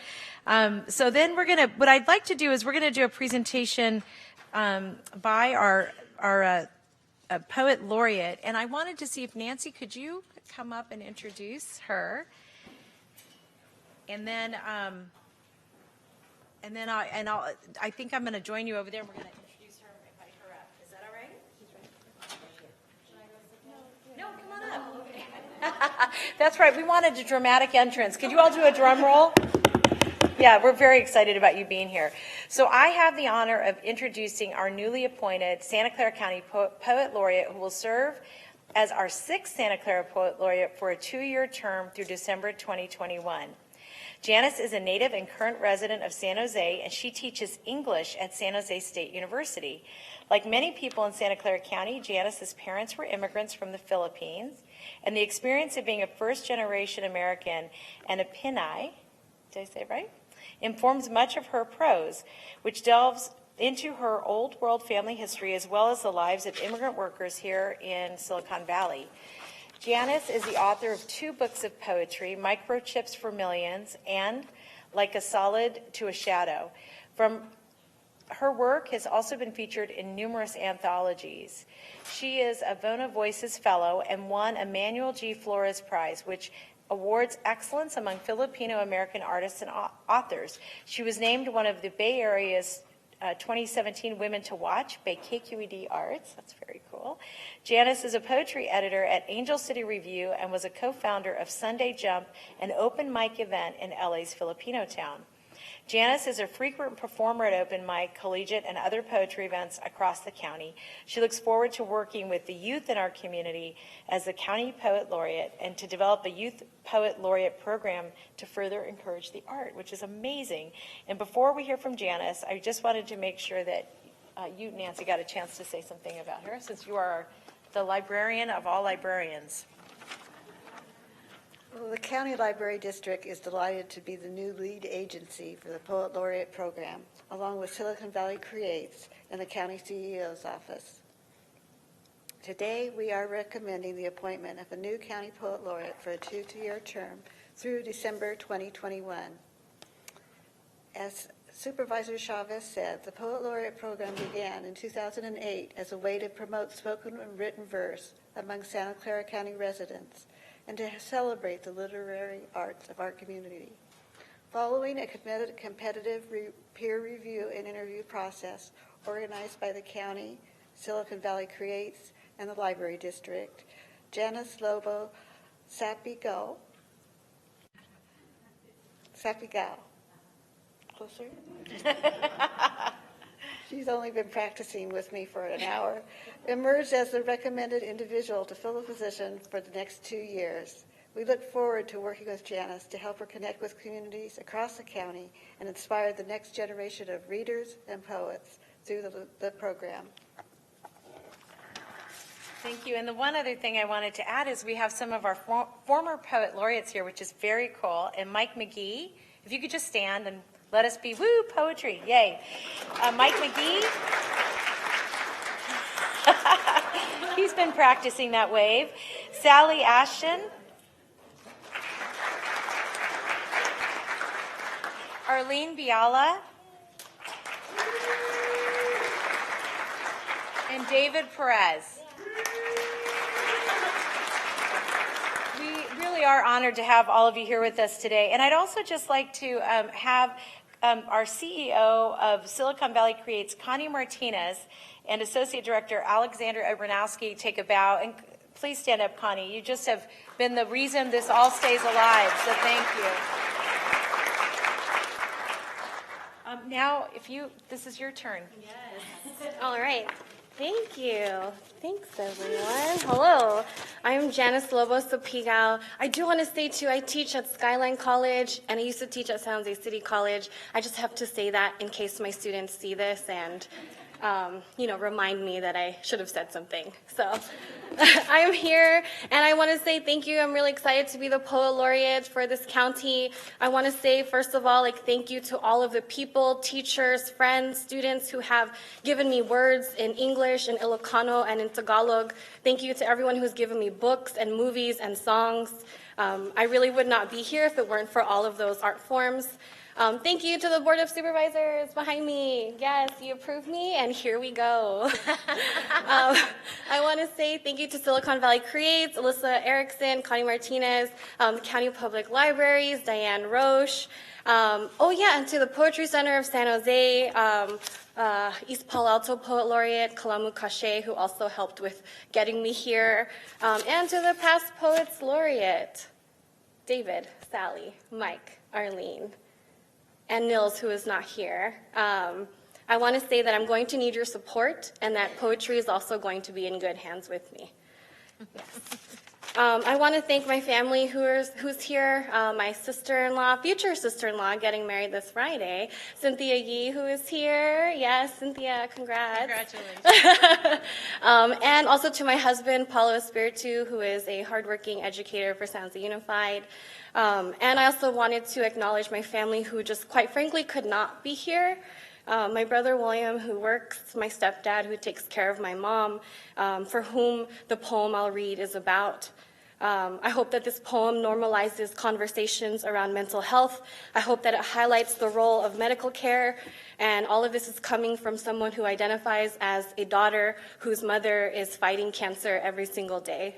A: So then what I'd like to do is we're going to do a presentation by our poet laureate. And I wanted to see if Nancy, could you come up and introduce her? And then I think I'm going to join you over there. And we're going to introduce her and invite her up. Is that all right? No, come on up. That's right. We wanted a dramatic entrance. Could you all do a drum roll? Yeah, we're very excited about you being here. So I have the honor of introducing our newly appointed Santa Clara County Poet Laureate, who will serve as our 6th Santa Clara Poet Laureate for a 2-year term through December 2021. Janice is a native and current resident of San Jose, and she teaches English at San Jose State University. Like many people in Santa Clara County, Janice's parents were immigrants from the Philippines, and the experience of being a first-generation American and a Pinay, did I say it right? Informs much of her prose, which delves into her old world family history as well as the lives of immigrant workers here in Silicon Valley. Janice is the author of 2 books of poetry, Microchips for Millions and Like a Solid to a Shadow. Her work has also been featured in numerous anthologies. She is a Vona Voices Fellow and won a Manuel G. Flores Prize, which awards excellence among Filipino-American artists and authors. She was named one of the Bay Area's 2017 Women to Watch by KQED Arts. That's very cool. Janice is a poetry editor at Angel City Review and was a co-founder of Sunday Jump, an open mic event in LA's Filipino town. Janice is a frequent performer at open mic, collegiate, and other poetry events across the county. She looks forward to working with the youth in our community as the County Poet Laureate and to develop a Youth Poet Laureate program to further encourage the art, which is amazing. And before we hear from Janice, I just wanted to make sure that you, Nancy, got a chance to say something about her, since you are the librarian of all librarians.
D: Well, the County Library District is delighted to be the new lead agency for the Poet Laureate program, along with Silicon Valley Creates and the County CEO's office. Today, we are recommending the appointment of a new County Poet Laureate for a 2-year term through December 2021. As Supervisor Chavez said, the Poet Laureate program began in 2008 as a way to promote spoken and written verse among Santa Clara County residents and to celebrate the literary arts of our community. Following a competitive peer review and interview process organized by the county, Silicon Valley Creates, and the Library District, Janice Lobo Sapigao, closer? She's only been practicing with me for an hour, emerged as the recommended individual to fill the position for the next 2 years. We look forward to working with Janice to help her connect with communities across the county and inspire the next generation of readers and poets through the program.
A: Thank you. And the one other thing I wanted to add is we have some of our former poet laureates here, which is very cool. And Mike McGee, if you could just stand and let us be, woo, poetry, yay. Mike McGee, he's been practicing that wave. Sally Ashton. Arlene Biala. And David Perez. We really are honored to have all of you here with us today. And I'd also just like to have our CEO of Silicon Valley Creates, Connie Martinez, and Associate Director Alexander Abranowski take a bow. And please stand up, Connie. You just have been the reason this all stays alive, so thank you. Now, this is your turn.
G: Yes. All right. Thank you. Thanks, everyone. Hello. I'm Janice Lobos Sopigal. I do want to say, too, I teach at Skyline College, and I used to teach at San Jose City College. I just have to say that in case my students see this and, remind me that I should have said something. So I'm here, and I want to say thank you. I'm really excited to be the Poet Laureate for this county. I want to say, first of all, thank you to all of the people, teachers, friends, students who have given me words in English, in Ilocano, and in Tagalog. Thank you to everyone who's given me books and movies and songs. I really would not be here if it weren't for all of those art forms. Thank you to the Board of Supervisors behind me. Yes, you approved me, and here we go. I want to say thank you to Silicon Valley Creates, Alyssa Erickson, Connie Martinez, the County Public Libraries, Diane Roche. And to the Poetry Center of San Jose, East Palo Alto Poet Laureate, Kalamu Kashe, who also helped with getting me here, and to the past Poets Laureate, David, Sally, Mike, Arlene, and Nils, who is not here. I want to say that I'm going to need your support and that poetry is also going to be in good hands with me. Yes. I want to thank my family who's here, my sister-in-law, future sister-in-law, getting married this Friday, Cynthia Yee, who is here. Yes, Cynthia, congrats.
A: Congratulations.
G: And also to my husband, Paulo Espiritu, who is a hardworking educator for San Jose Unified. And I also wanted to acknowledge my family who just quite frankly could not be here. My brother William, who works, my stepdad, who takes care of my mom, for whom the poem I'll read is about. I hope that this poem normalizes conversations around mental health. I hope that it highlights the role of medical care, and all of this is coming from someone who identifies as a daughter whose mother is fighting cancer every single day.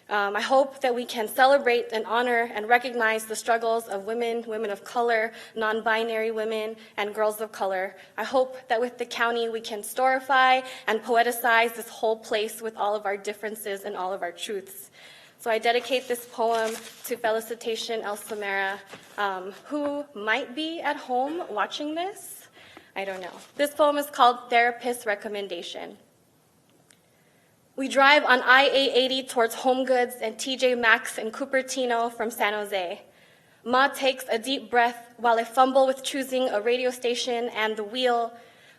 G: I hope that we can celebrate and honor and recognize the struggles of women, women of color, non-binary women, and girls of color. I hope that with the county we can storify and poeticize this whole place with all of our differences and all of our truths. So I dedicate this poem to Felicitation El Samara, who might be at home watching this. I don't know. This poem is called Therapist Recommendation. We drive on I-880 towards Home Goods and TJ Maxx in Cupertino from San Jose. Ma takes a deep breath while I fumble with choosing a radio station and the wheel.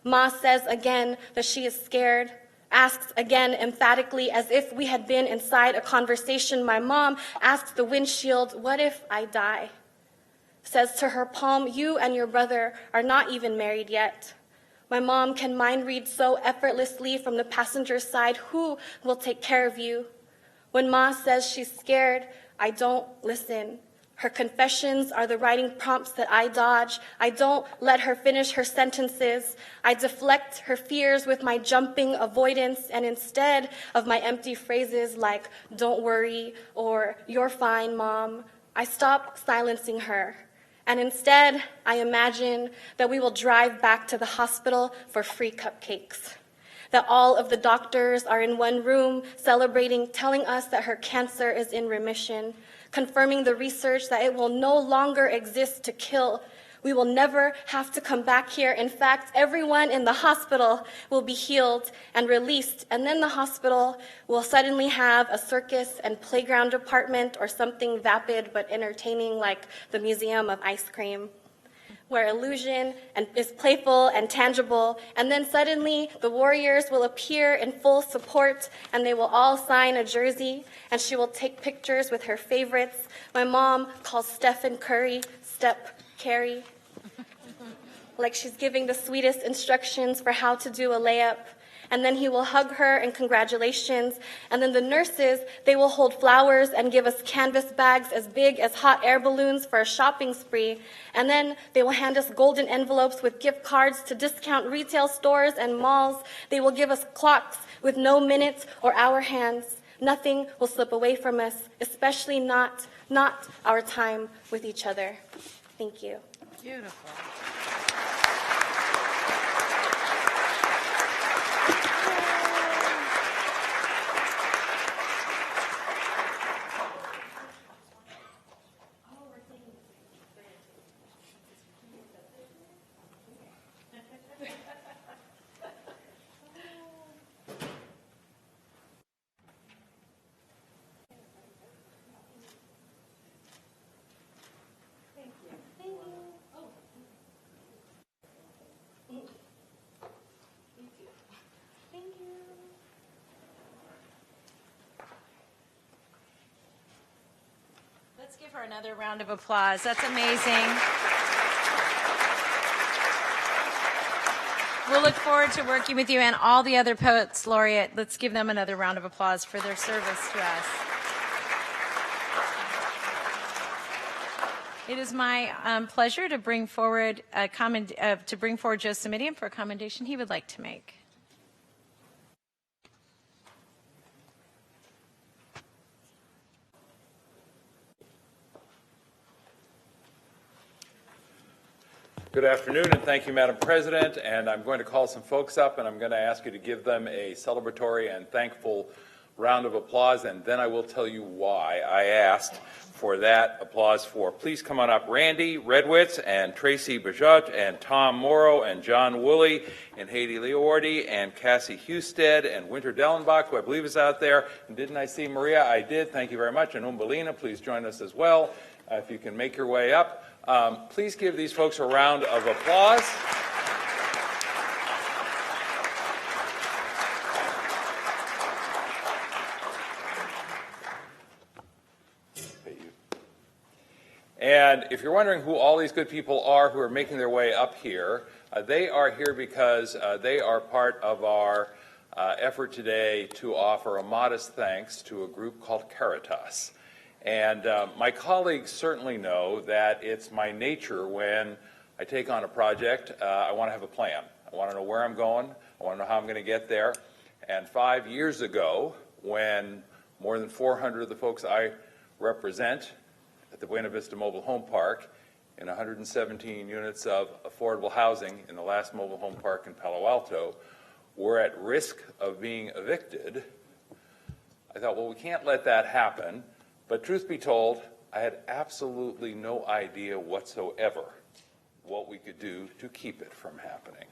G: Ma says again that she is scared, asks again emphatically as if we had been inside a conversation. My mom asks the windshield, "What if I die?" Says to her palm, "You and your brother are not even married yet." My mom can mind read so effortlessly from the passenger side. Who will take care of you? When Ma says she's scared, I don't listen. Her confessions are the writing prompts that I dodge. I don't let her finish her sentences. I deflect her fears with my jumping avoidance, and instead of my empty phrases like, "Don't worry," or "You're fine, Mom," I stop silencing her. And instead, I imagine that we will drive back to the hospital for free cupcakes. That all of the doctors are in one room celebrating, telling us that her cancer is in remission, confirming the research that it will no longer exist to kill. We will never have to come back here. In fact, everyone in the hospital will be healed and released, and then the hospital will suddenly have a circus and playground department or something vapid but entertaining like the Museum of Ice Cream, where illusion is playful and tangible, and then suddenly the warriors will appear in full support, and they will all sign a jersey, and she will take pictures with her favorites. My mom calls Stephen Curry Step Carrie, like she's giving the sweetest instructions for how to do a layup. And then he will hug her and congratulations. And then the nurses, they will hold flowers and give us canvas bags as big as hot air balloons for a shopping spree. And then they will hand us golden envelopes with gift cards to discount retail stores and malls. They will give us clocks with no minutes or hour hands. Nothing will slip away from us, especially not our time with each other. Thank you.
A: Beautiful. her another round of applause. That's amazing. We'll look forward to working with you and all the other Poets Laureate. Let's give them another round of applause for their service to us. It is my pleasure to bring forward Joe Simitian for a commendation he would like to make.
H: Good afternoon, and thank you, Madam President. And I'm going to call some folks up, and I'm going to ask you to give them a celebratory and thankful round of applause, and then I will tell you why I asked for that applause for. Please come on up, Randy Redwitz and Tracy Bajut and Tom Morrow and John Woolley and Haiti Leowardi and Cassie Husted and Winter Dellenbach, who I believe is out there. And didn't I see Maria? I did. Thank you very much. And Umbalina, please join us as well if you can make your way up. Please give these folks a round of applause. And if you're wondering who all these good people are who are making their way up here, they are here because they are part of our effort today to offer a modest thanks to a group called Caritas. And my colleagues certainly know that it's my nature when I take on a project, I want to have a plan. I want to know where I'm going. I want to know how I'm going to get there. And 5 years ago, when more than 400 of the folks I represent at the Buena Vista Mobile Home Park in 117 units of affordable housing in the last mobile home park in Palo Alto were at risk of being evicted, I thought, well, we can't let that happen. But truth be told, I had absolutely no idea whatsoever what we could do to keep it from happening.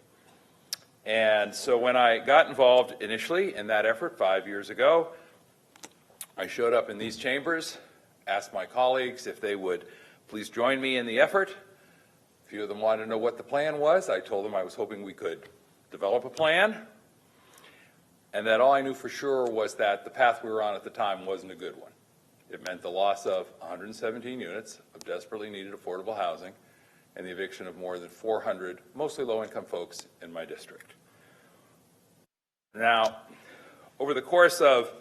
H: And so when I got involved initially in that effort 5 years ago, I showed up in these chambers, asked my colleagues if they would please join me in the effort. A few of them wanted to know what the plan was. I told them I was hoping we could develop a plan, and that all I knew for sure was that the path we were on at the time wasn't a good one. It meant the loss of 117 units of desperately needed affordable housing and the eviction of more than 400, mostly low-income folks in my district. Now, over the course of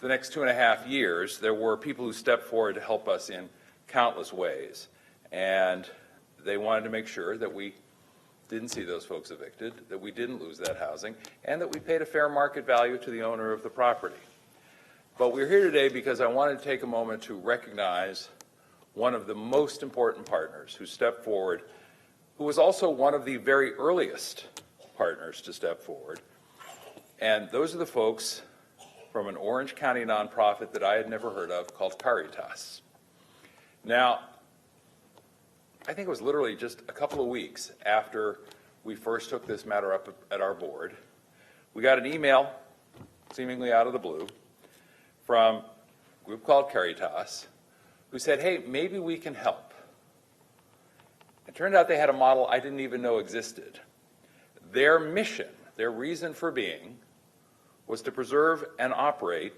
H: the next 2.5 years, there were people who stepped forward to help us in countless ways. And they wanted to make sure that we didn't see those folks evicted, that we didn't lose that housing, and that we paid a fair market value to the owner of the property. But we're here today because I wanted to take a moment to recognize one of the most important partners who stepped forward, who was also one of the very earliest partners to step forward. And those are the folks from an Orange County nonprofit that I had never heard of called Caritas. Now, I think it was literally just a couple of weeks after we first took this matter up at our board, we got an email, seemingly out of the blue, from a group called Caritas, who said, hey, maybe we can help. It turned out they had a model I didn't even know existed. Their mission, their reason for being, was to preserve and operate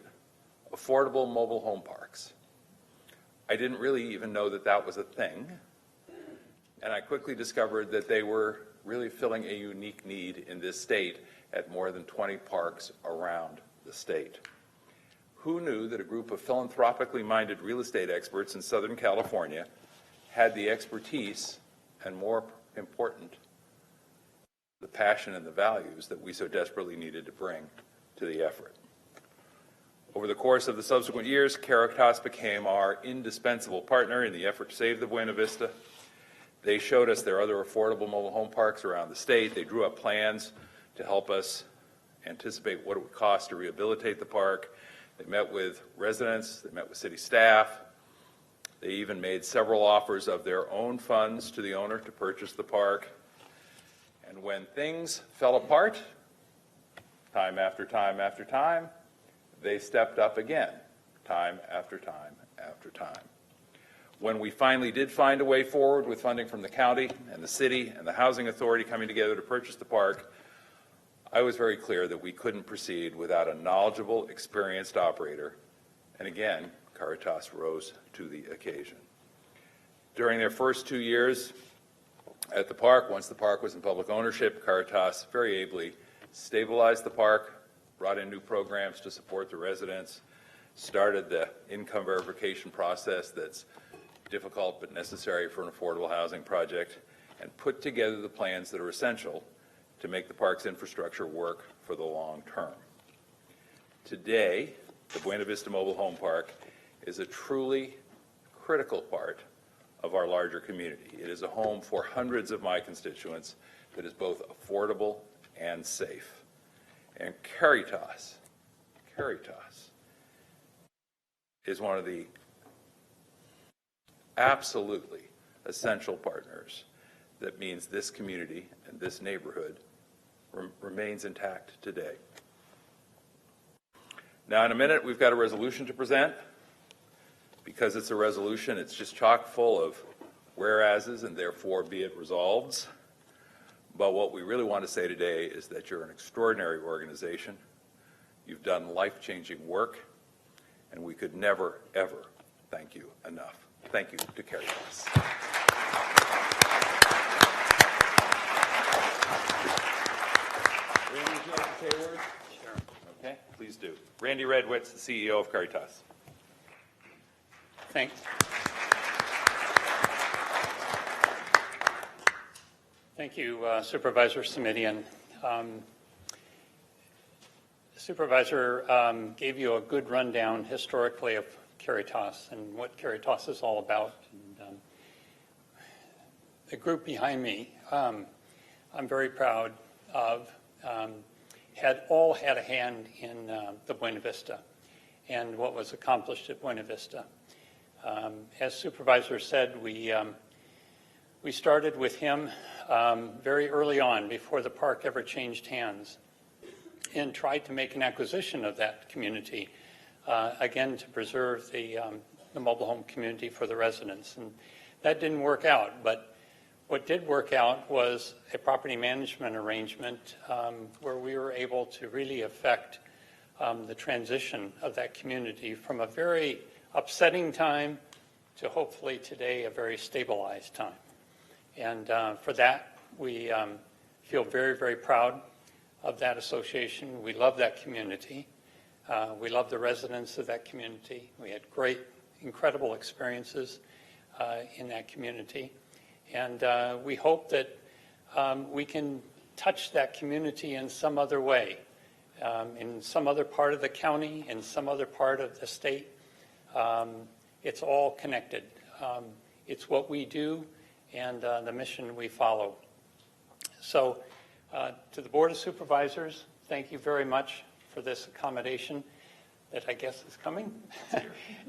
H: affordable mobile home parks. I didn't really even know that that was a thing, and I quickly discovered that they were really filling a unique need in this state at more than 20 parks around the state. Who knew that a group of philanthropically minded real estate experts in Southern California had the expertise and, more important, the passion and the values that we so desperately needed to bring to the effort? Over the course of the subsequent years, Caritas became our indispensable partner in the effort to save the Buena Vista. They showed us their other affordable mobile home parks around the state. They drew up plans to help us anticipate what it would cost to rehabilitate the park. They met with residents, they met with city staff. They even made several offers of their own funds to the owner to purchase the park. And when things fell apart, time after time after time, they stepped up again, time after time after time. When we finally did find a way forward with funding from the county and the city and the housing authority coming together to purchase the park, I was very clear that we couldn't proceed without a knowledgeable, experienced operator, and again, Caritas rose to the occasion. During their first 2 years at the park, once the park was in public ownership, Caritas very ably stabilized the park, brought in new programs to support the residents, started the income verification process that's difficult but necessary for an affordable housing project, and put together the plans that are essential to make the park's infrastructure work for the long term. Today, the Buena Vista Mobile Home Park is a truly critical part of our larger community. It is a home for hundreds of my constituents that is both affordable and safe. And Caritas is one of the absolutely essential partners that means this community and this neighborhood remains intact today. Now, in a minute, we've got a resolution to present. Because it's a resolution, it's just chock full of whereases and therefore be it resolved. But what we really want to say today is that you're an extraordinary organization. You've done life-changing work, and we could never, ever thank you enough. Thank you to Caritas. Randy, would you like to say a word? Sure. Okay, please do. Randy Redwitz, the CEO of Caritas.
I: Thanks. Thank you, Supervisor Simidian. Supervisor gave you a good rundown historically of Caritas and what Caritas is all about. And, the group behind me, I'm very proud of, had a hand in the Buena Vista and what was accomplished at Buena Vista. As Supervisor said, we started with him very early on, before the park ever changed hands, and tried to make an acquisition of that community, again, to preserve the mobile home community for the residents. And that didn't work out, but what did work out was a property management arrangement where we were able to really affect the transition of that community from a very upsetting time to hopefully today a very stabilized time. And for that, we feel very, very proud of that association. We love that community. We love the residents of that community. We had great, incredible experiences in that community. And we hope that we can touch that community in some other way, in some other part of the county, in some other part of the state. It's all connected. It's what we do and the mission we follow. So to the Board of Supervisors, thank you very much for this accommodation that I guess is coming.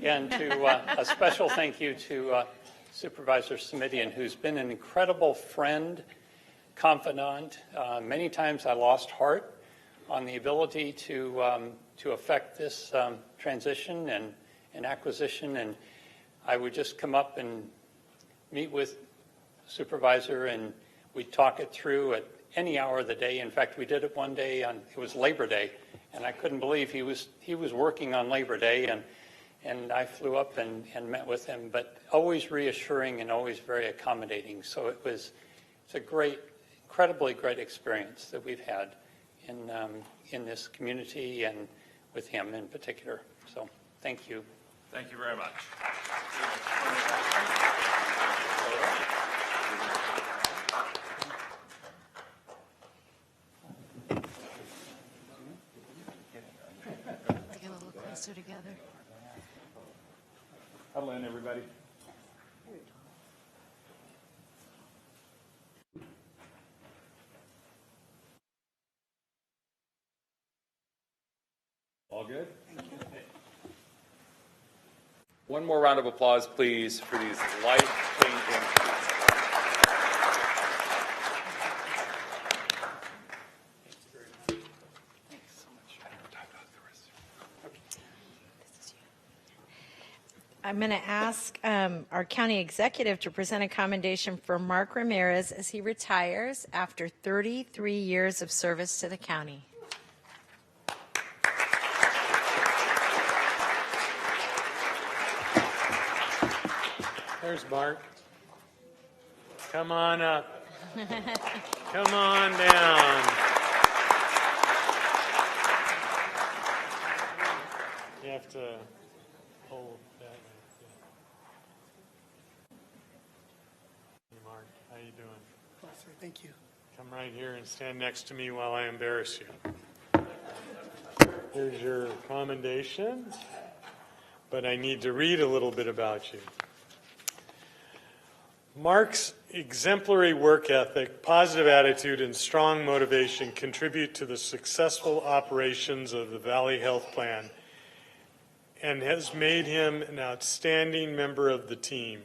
I: And to a special thank you to Supervisor Simidian, who's been an incredible friend, confidant. Many times I lost heart on the ability to affect this transition and acquisition, and I would just come up and meet with Supervisor and we'd talk it through at any hour of the day. In fact, we did it one day it was Labor Day, and I couldn't believe he was working on Labor Day, and I flew up and met with him, but always reassuring and always very accommodating. So it's a great, incredibly great experience that we've had in this community and with him in particular. So thank you.
H: Thank you very much.
A: Get a little closer together.
H: Huddle in, everybody. All good? One more round of applause, please, for these life-changing.
A: I'm going to ask our county executive to present a commendation for Mark Ramirez as he retires after 33 years of service to the county.
W: There's Mark. Come on up. Come on down. You have to hold that. Hey, Mark, how you doing?
J: Thank you.
W: Come right here and stand next to me while I embarrass you. Here's your commendation, but I need to read a little bit about you. Mark's exemplary work ethic, positive attitude, and strong motivation contribute to the successful operations of the Valley Health Plan and has made him an outstanding member of the team.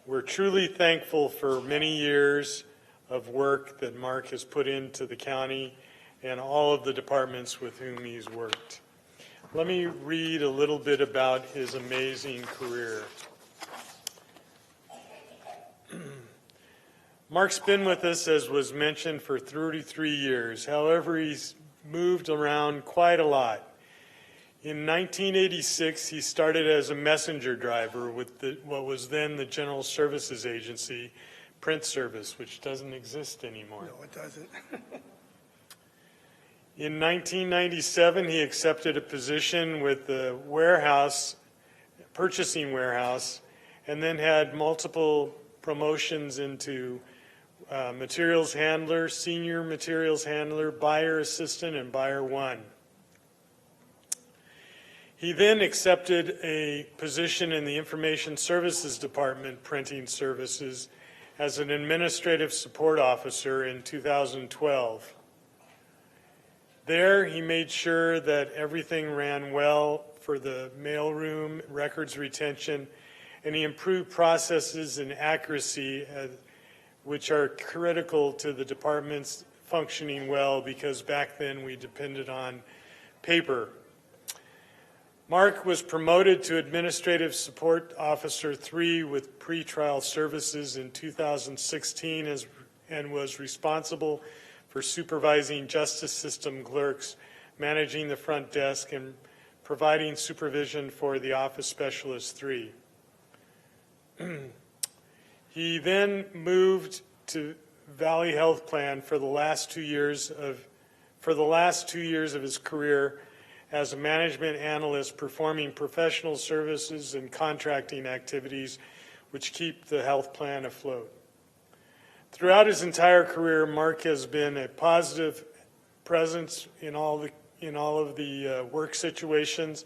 W: We're truly thankful for many years of work that Mark has put into the county and all of the departments with whom he's worked. Let me read a little bit about his amazing career. Mark's been with us, as was mentioned, for 33 years. However, he's moved around quite a lot. In 1986, he started as a messenger driver with what was then the General Services Agency print service, which doesn't exist anymore.
J: No, it doesn't.
W: In 1997, he accepted a position with the purchasing warehouse, and then had multiple promotions into materials handler, senior materials handler, buyer assistant, and buyer one. He then accepted a position in the Information Services Department printing services as an administrative support officer in 2012. There, he made sure that everything ran well for the mailroom, records retention, and he improved processes and accuracy, which are critical to the department's functioning well, because back then we depended on paper. Mark was promoted to Administrative Support Officer 3 with pretrial services in 2016 and was responsible for supervising justice system clerks, managing the front desk, and providing supervision for the Office Specialist 3. He then moved to Valley Health Plan for the last 2 years of his career as a management analyst, performing professional services and contracting activities which keep the health plan afloat. Throughout his entire career, Mark has been a positive presence in all of the work situations,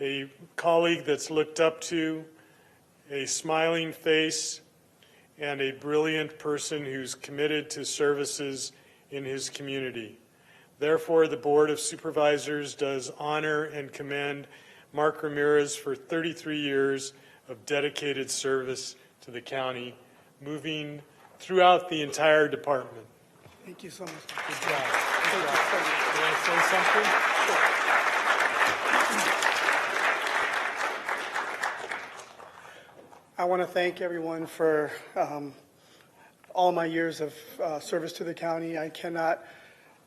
W: a colleague that's looked up to, a smiling face, and a brilliant person who's committed to services in his community. Therefore, the Board of Supervisors does honor and commend Mark Ramirez for 33 years of dedicated service to the county, moving throughout the entire department.
J: Thank you so much.
W: Good job. Good job. You want to say something?
J: I want to thank everyone for all my years of service to the county. I cannot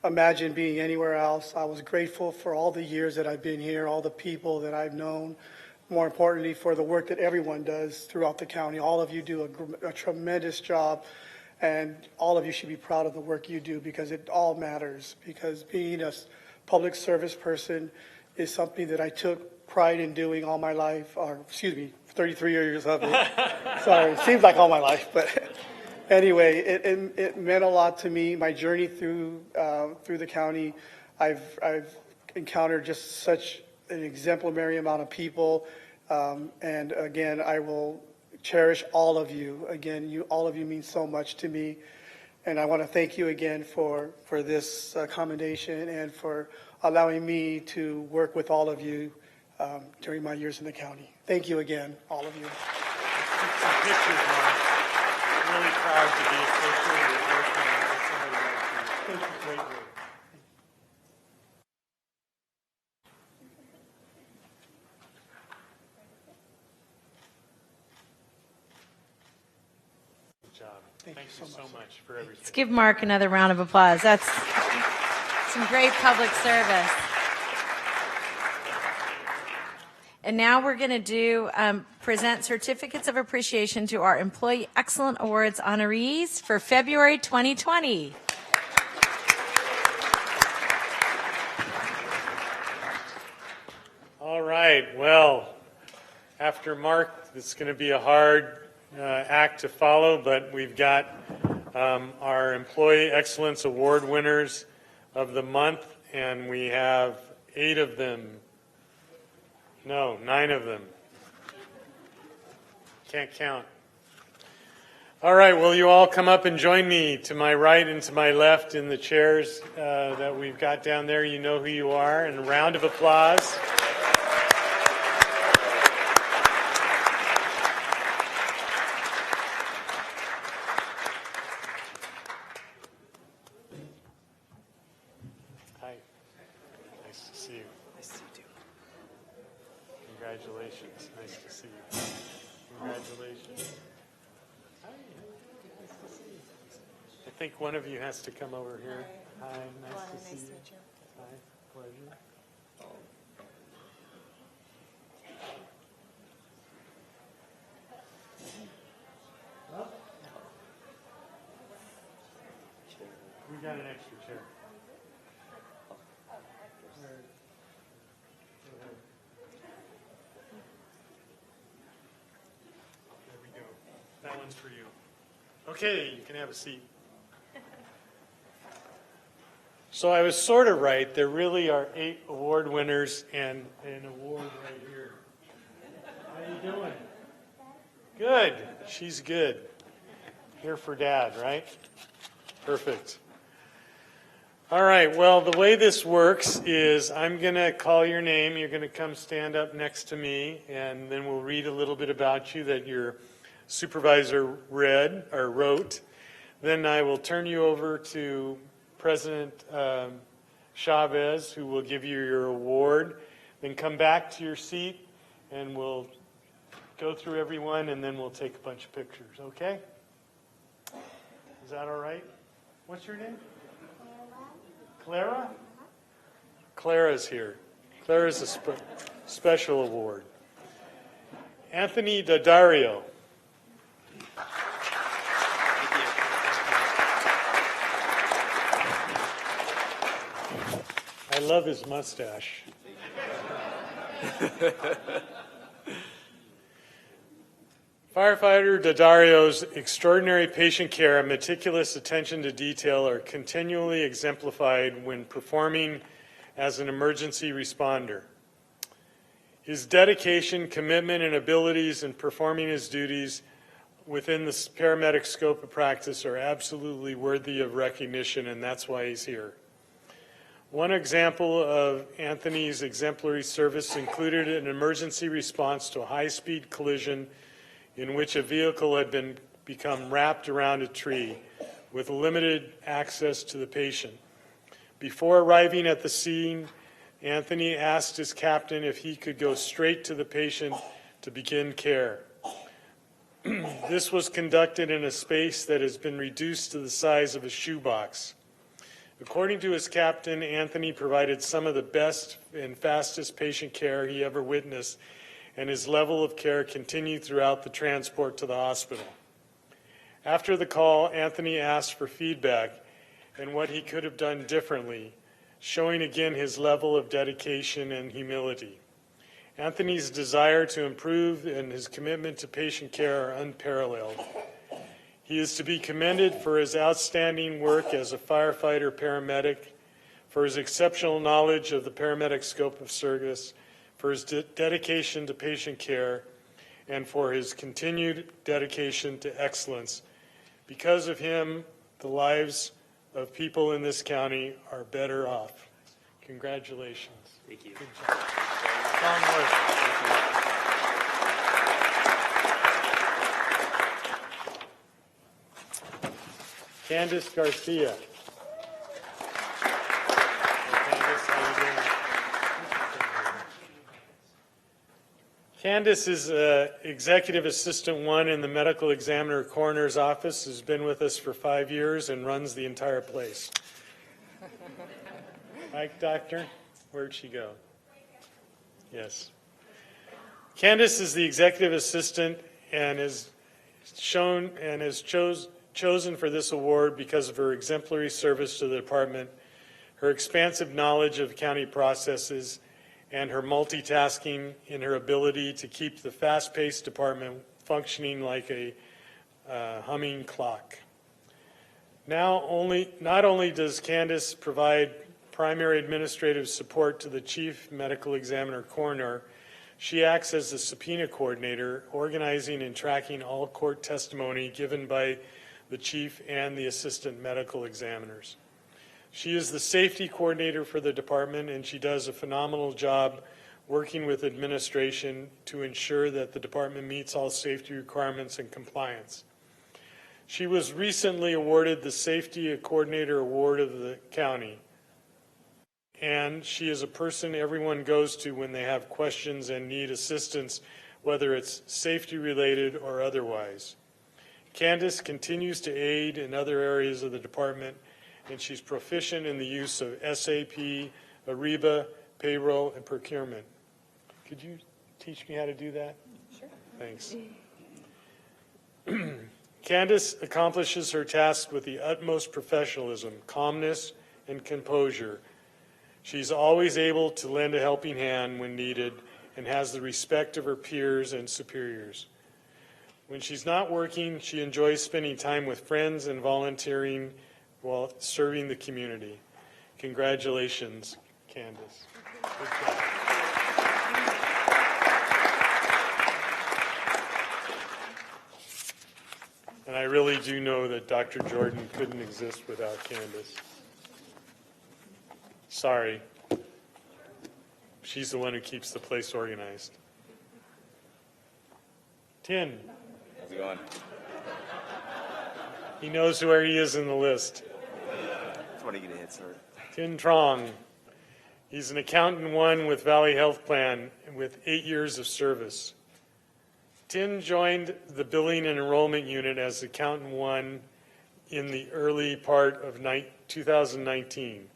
J: imagine being anywhere else. I was grateful for all the years that I've been here, all the people that I've known, more importantly for the work that everyone does throughout the county. All of you do a tremendous job, and all of you should be proud of the work you do, because it all matters. Because being a public service person is something that I took pride in doing all my life, or 33 years of it. Sorry, it seems like all my life, but anyway, it meant a lot to me. My journey through the county, I've encountered just such an exemplary amount of people, and again, I will cherish all of you. Again, all of you mean so much to me, and I want to thank you again for this commendation and for allowing me to work with all of you during my years in the county. Thank you again, all of you.
W: Some pictures, Mark. Really proud to be associated with working with somebody like you. Thank you. Great work. Good job. Thank you so much for everything.
A: Let's give Mark another round of applause. That's some great public service. And now we're going to do present certificates of appreciation to our Employee Excellent Awards honorees for February 2020.
W: All right, well, after Mark, it's going to be a hard act to follow, but we've got our Employee Excellence Award winners of the month, and we have 8 of them. No, 9 of them. Can't count. All right, will you all come up and join me to my right and to my left in the chairs that we've got down there? You know who you are, and a round of applause. Hi. Nice to see you. Nice to see you too. Congratulations. Nice to see you. Congratulations. Hi. Nice to see you. I think one of you has to come over here. Hi. Nice to see you. Hi. Pleasure. We got an extra chair. There we go. That one's for you. Okay, you can have a seat. So I was sort of right. There really are 8 award winners and an award right here. How you doing? Good. She's good. Here for Dad, right? Perfect. All right, well, the way this works is I'm going to call your name. You're going to come stand up next to me, and then we'll read a little bit about you that your supervisor wrote. Then I will turn you over to President Chavez, who will give you your award. Then come back to your seat, and we'll go through everyone, and then we'll take a bunch of pictures, okay? Is that all right? What's your name? Clara? Clara's here. Clara's a special award. Anthony Daddario. I love his mustache. Firefighter Daddario's extraordinary patient care and meticulous attention to detail are continually exemplified when performing as an emergency responder. His dedication, commitment, and abilities in performing his duties within the paramedic scope of practice are absolutely worthy of recognition, and that's why he's here. One example of Anthony's exemplary service included an emergency response to a high-speed collision in which a vehicle had become wrapped around a tree with limited access to the patient. Before arriving at the scene, Anthony asked his captain if he could go straight to the patient to begin care. This was conducted in a space that has been reduced to the size of a shoebox. According to his captain, Anthony provided some of the best and fastest patient care he ever witnessed, and his level of care continued throughout the transport to the hospital. After the call, Anthony asked for feedback and what he could have done differently, showing again his level of dedication and humility. Anthony's desire to improve and his commitment to patient care are unparalleled. He is to be commended for his outstanding work as a firefighter paramedic, for his exceptional knowledge of the paramedic scope of service, for his dedication to patient care, and for his continued dedication to excellence. Because of him, the lives of people in this county are better off. Congratulations.
K: Thank you.
W: Good job. Strong work. Candace Garcia. Candace, how you doing? Candace is Executive Assistant 1 in the Medical Examiner Coroner's Office, has been with us for 5 years and runs the entire place. Right, Doctor? Where'd she go? Yes. Candace is the executive assistant and is chosen for this award because of her exemplary service to the department, her expansive knowledge of county processes, and her multitasking in her ability to keep the fast-paced department functioning like a humming clock. Not only does Candace provide primary administrative support to the chief medical examiner coroner, she acts as the subpoena coordinator, organizing and tracking all court testimony given by the chief and the assistant medical examiners. She is the safety coordinator for the department, and she does a phenomenal job working with administration to ensure that the department meets all safety requirements and compliance. She was recently awarded the Safety Coordinator Award of the county, and she is a person everyone goes to when they have questions and need assistance, whether it's safety related or otherwise. Candace continues to aid in other areas of the department, and she's proficient in the use of SAP, Ariba, payroll, and procurement. Could you teach me how to do that?
O: Sure.
W: Thanks. Candace accomplishes her tasks with the utmost professionalism, calmness, and composure. She's always able to lend a helping hand when needed and has the respect of her peers and superiors. When she's not working, she enjoys spending time with friends and volunteering while serving the community. Congratulations, Candace. Good job. And I really do know that Dr. Jordan couldn't exist without Candace. Sorry. She's the one who keeps the place organized. Tin.
K: How's it going?
W: He knows where he is in the list.
K: Just want to get a head start.
W: Tin Trong. He's an accountant one with Valley Health Plan with 8 years of service. Tin joined the billing and enrollment unit as accountant one in the early part of 2019.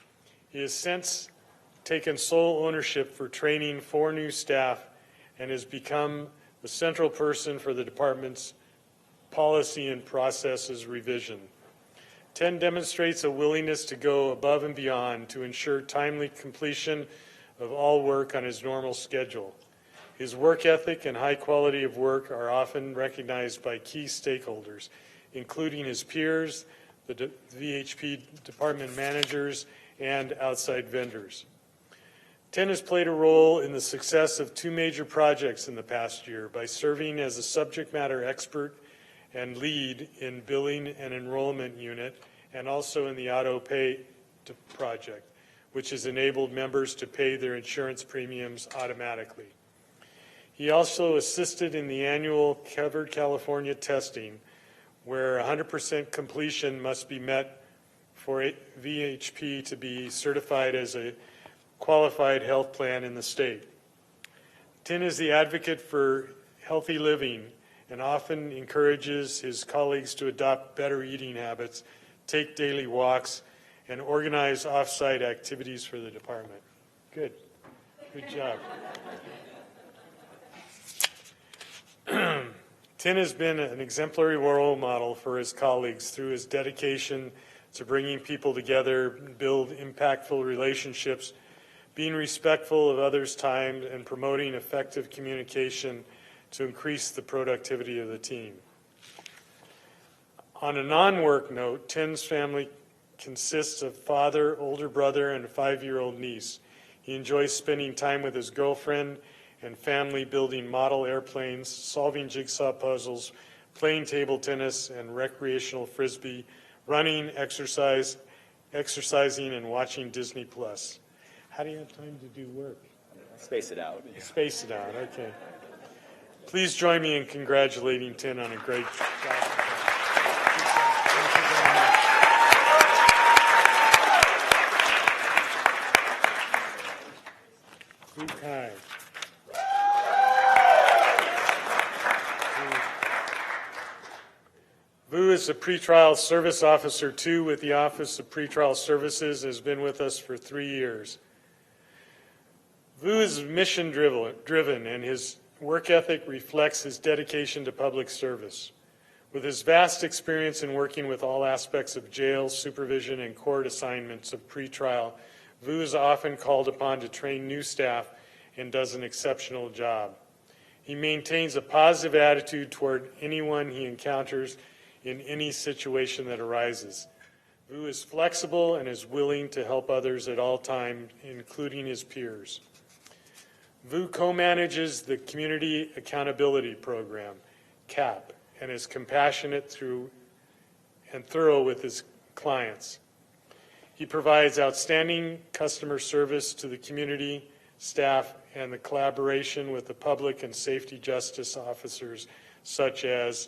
W: He has since taken sole ownership for training 4 new staff and has become the central person for the department's policy and processes revision. Tin demonstrates a willingness to go above and beyond to ensure timely completion of all work on his normal schedule. His work ethic and high quality of work are often recognized by key stakeholders, including his peers, the VHP department managers, and outside vendors. Tin has played a role in the success of 2 major projects in the past year by serving as a subject matter expert and lead in billing and enrollment unit, and also in the auto pay project, which has enabled members to pay their insurance premiums automatically. He also assisted in the annual Covered California testing, where 100% completion must be met for VHP to be certified as a qualified health plan in the state. Tin is the advocate for healthy living and often encourages his colleagues to adopt better eating habits, take daily walks, and organize off-site activities for the department. Good. Good job. Tin has been an exemplary role model for his colleagues through his dedication to bringing people together, build impactful relationships, being respectful of others' time, and promoting effective communication to increase the productivity of the team. On a non-work note, Tin's family consists of father, older brother, and a 5-year-old niece. He enjoys spending time with his girlfriend and family building model airplanes, solving jigsaw puzzles, playing table tennis and recreational frisbee, running, exercising, and watching Disney+. How do you have time to do work?
K: Space it out.
W: Space it out, okay. Please join me in congratulating Tin on a great job. Okay. Vu is a pretrial service officer 2 with the Office of Pretrial Services, has been with us for 3 years. Vu is mission driven, and his
L: work ethic reflects his dedication to public service. With his vast experience in working with all aspects of jail, supervision, and court assignments of pretrial, Vu is often called upon to train new staff and does an exceptional job. He maintains a positive attitude toward anyone he encounters in any situation that arises. Vu is flexible and is willing to help others at all times, including his peers. Vu co-manages the Community Accountability Program, CAP, and is compassionate and thorough with his clients. He provides outstanding customer service to the community, staff, and the collaboration with the public and safety justice officers such as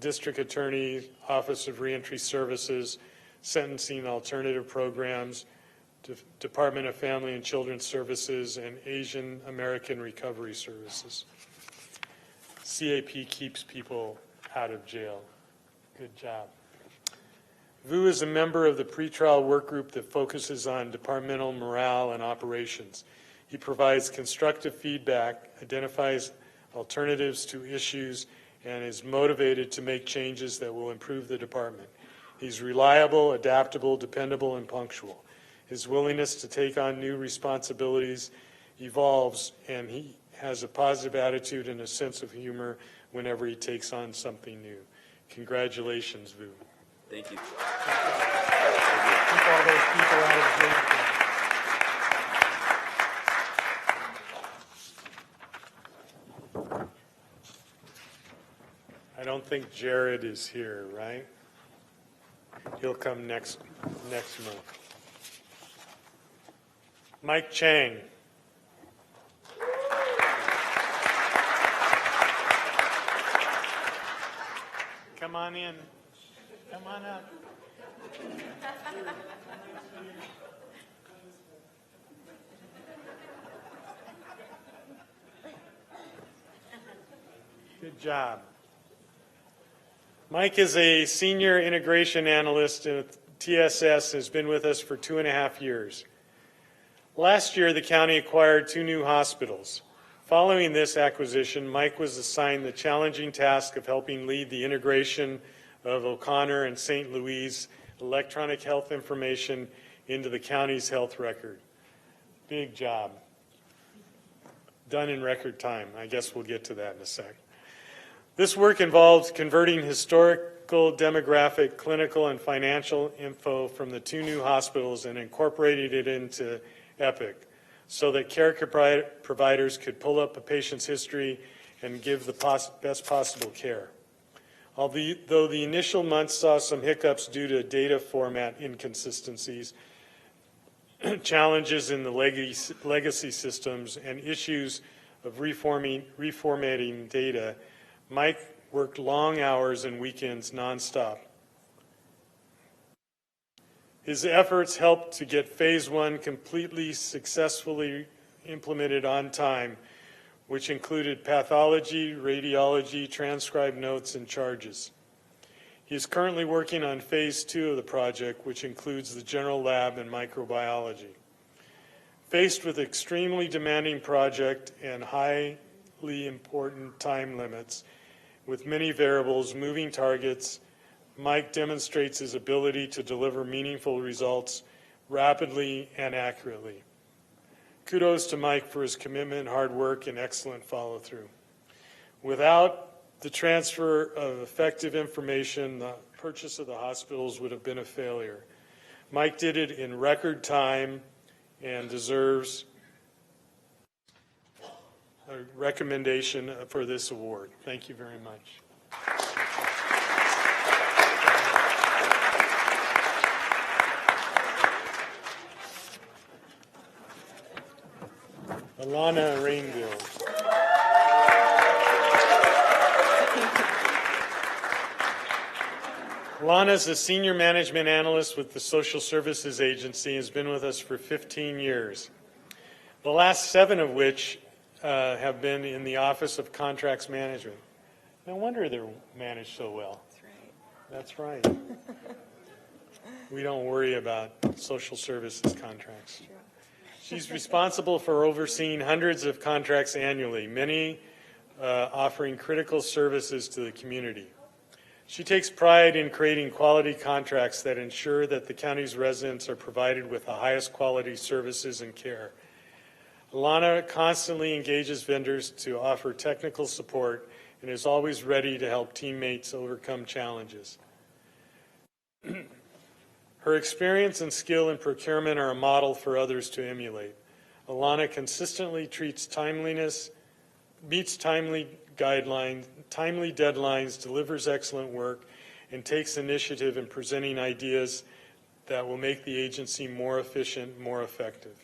L: District Attorney, Office of Reentry Services, Sentencing Alternative Programs, Department of Family and Children's Services, and Asian American Recovery Services. CAP keeps people out of jail. Good job. Vu is a member of the pretrial work group that focuses on departmental morale and operations. He provides constructive feedback, identifies alternatives to issues, and is motivated to make changes that will improve the department. He's reliable, adaptable, dependable, and punctual. His willingness to take on new responsibilities evolves, and he has a positive attitude and a sense of humor whenever he takes on something new. Congratulations, Vu.
K: Thank you.
L: Keep all those people out of jail. I don't think Jared is here, right? He'll come next month. Mike Chang. Come on in. Come on up. Good job. Mike is a senior integration analyst at TSS and has been with us for 2.5 years. Last year, the county acquired 2 new hospitals. Following this acquisition, Mike was assigned the challenging task of helping lead the integration of O'Connor and St. Louis electronic health information into the county's health record. Big job. Done in record time. I guess we'll get to that in a sec. This work involved converting historical, demographic, clinical, and financial info from the 2 new hospitals and incorporating it into Epic so that care providers could pull up a patient's history and give the best possible care. Although the initial months saw some hiccups due to data format inconsistencies, challenges in the legacy systems, and issues of reformatting data, Mike worked long hours and weekends nonstop. His efforts helped to get Phase 1 completely successfully implemented on time, which included pathology, radiology, transcribed notes, and charges. He is currently working on Phase 2 of the project, which includes the general lab and microbiology. Faced with extremely demanding project and highly important time limits, with many variables, moving targets, Mike demonstrates his ability to deliver meaningful results rapidly and accurately. Kudos to Mike for his commitment, hard work, and excellent follow-through. Without the transfer of effective information, the purchase of the hospitals would have been a failure. Mike did it in record time and deserves a recommendation for this award. Thank you very much. Alana Rainville. Alana is a senior management analyst with the Social Services Agency and has been with us for 15 years. The last 7 of which have been in the Office of Contracts Management. No wonder they're managed so well. That's right. That's right. We don't worry about social services contracts. She's responsible for overseeing hundreds of contracts annually, many offering critical services to the community. She takes pride in creating quality contracts that ensure that the county's residents are provided with the highest quality services and care. Alana constantly engages vendors to offer technical support and is always ready to help teammates overcome challenges. Her experience and skill in procurement are a model for others to emulate. Alana consistently meets timely deadlines, delivers excellent work, and takes initiative in presenting ideas that will make the agency more efficient, more effective.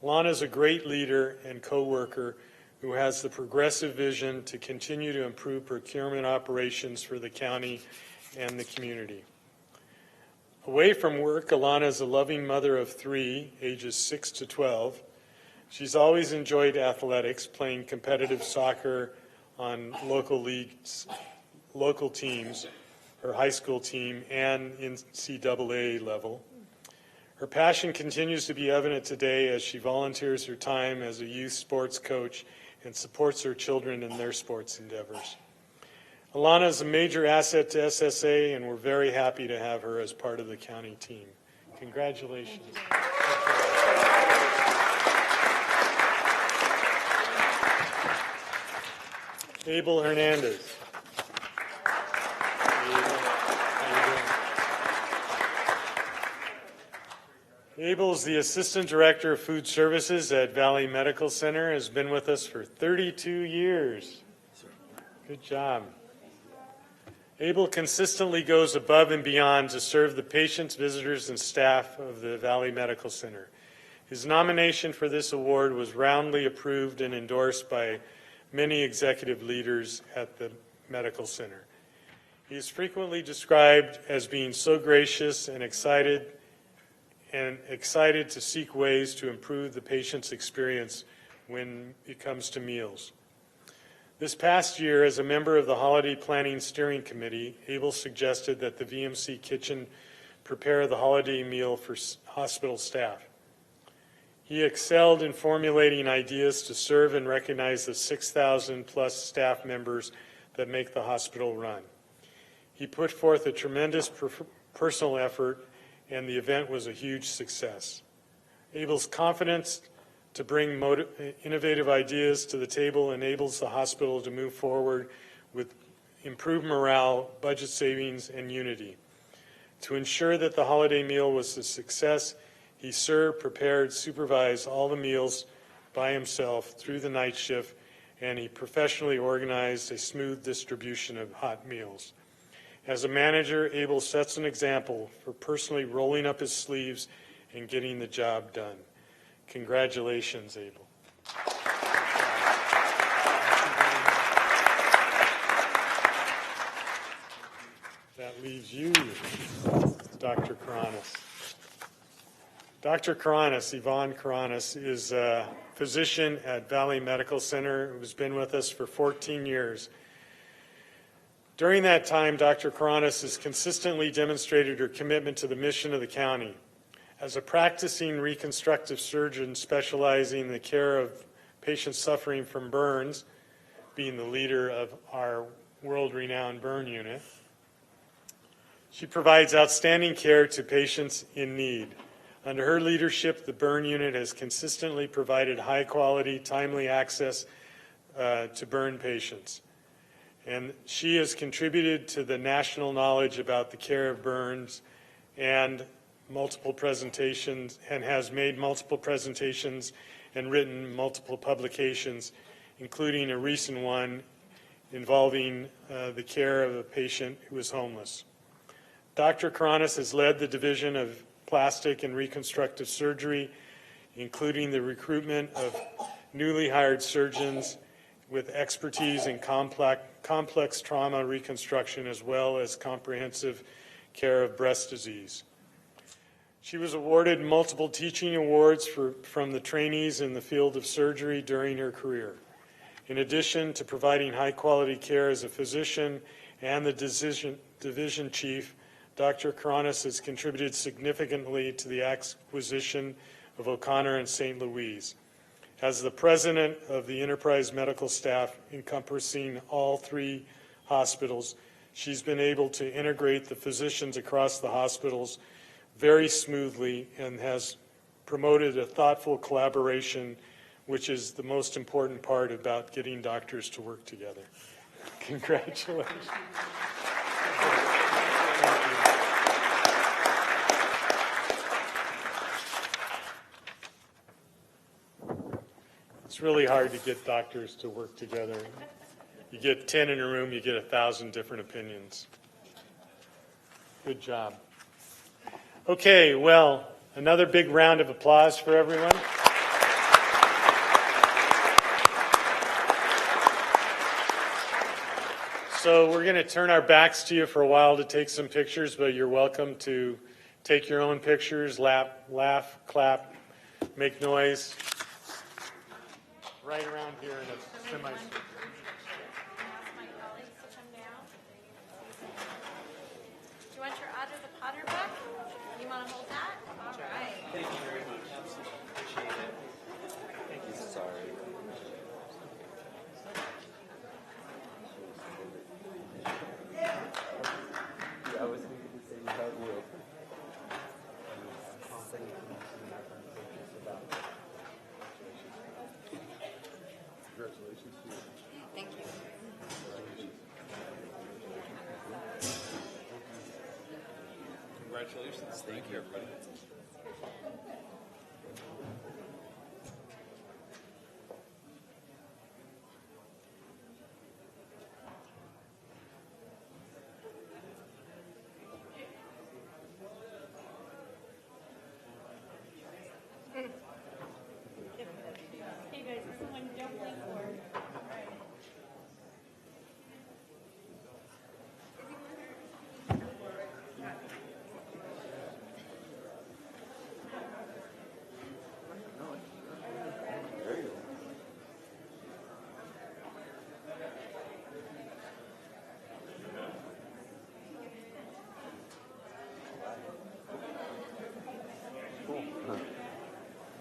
L: Lana is a great leader and co-worker who has the progressive vision to continue to improve procurement operations for the county and the community. Away from work, Alana is a loving mother of 3, ages 6 to 12. She's always enjoyed athletics, playing competitive soccer on local leagues, local teams, her high school team, and NCAA level. Her passion continues to be evident today as she volunteers her time as a youth sports coach and supports her children in their sports endeavors. Alana is a major asset to SSA, and we're very happy to have her as part of the county team. Congratulations. Abel Hernandez. Abel is the Assistant Director of Food Services at Valley Medical Center, has been with us for 32 years. Good job. Abel consistently goes above and beyond to serve the patients, visitors, and staff of the Valley Medical Center. His nomination for this award was roundly approved and endorsed by many executive leaders at the medical center. He is frequently described as being so gracious and excited to seek ways to improve the patient's experience when it comes to meals. This past year, as a member of the Holiday Planning Steering Committee, Abel suggested that the VMC kitchen prepare the holiday meal for hospital staff. He excelled in formulating ideas to serve and recognize the 6,000 plus staff members that make the hospital run. He put forth a tremendous personal effort, and the event was a huge success. Abel's confidence to bring innovative ideas to the table enables the hospital to move forward with improved morale, budget savings, and unity. To ensure that the holiday meal was a success, he served, prepared, supervised all the meals by himself through the night shift, and he professionally organized a smooth distribution of hot meals. As a manager, Abel sets an example for personally rolling up his sleeves and getting the job done. Congratulations, Abel. That leaves you, Dr. Karanis. Dr. Karanis, Yvonne Karanis, is a physician at Valley Medical Center who's been with us for 14 years. During that time, Dr. Karanis has consistently demonstrated her commitment to the mission of the county. As a practicing reconstructive surgeon specializing in the care of patients suffering from burns, being the leader of our world-renowned burn unit, she provides outstanding care to patients in need. Under her leadership, the burn unit has consistently provided high-quality, timely access to burn patients. And she has contributed to the national knowledge about the care of burns and multiple presentations, and has made multiple presentations and written multiple publications, including a recent one involving the care of a patient who was homeless. Dr. Karanis has led the Division of Plastic and Reconstructive Surgery, including the recruitment of newly hired surgeons with expertise in complex trauma reconstruction, as well as comprehensive care of breast disease. She was awarded multiple teaching awards from the trainees in the field of surgery during her career. In addition to providing high-quality care as a physician and the division chief, Dr. Karanis has contributed significantly to the acquisition of O'Connor and St. Louis. As the president of the enterprise medical staff encompassing all 3 hospitals, she's been able to integrate the physicians across the hospitals very smoothly and has promoted a thoughtful collaboration, which is the most important part about getting doctors to work together. Congratulations. It's really hard to get doctors to work together. You get 10 in a room, you get 1,000 different opinions. Good job. Okay, well, another big round of applause for everyone. So we're going to turn our backs to you for a while to take some pictures, but you're welcome to take your own pictures, laugh, clap, make noise. Right around here in a semicircle.
A: Do you want your Otter the Potter book? You want to hold that? All right.
K: Thank you very much. Absolutely appreciate it. Thank you. Sorry. Yeah, I was thinking the same about Will. Congratulations to you.
A: Thank you.
H: Congratulations. Thank you, everybody.
A: Hey guys, is someone don't blink forward?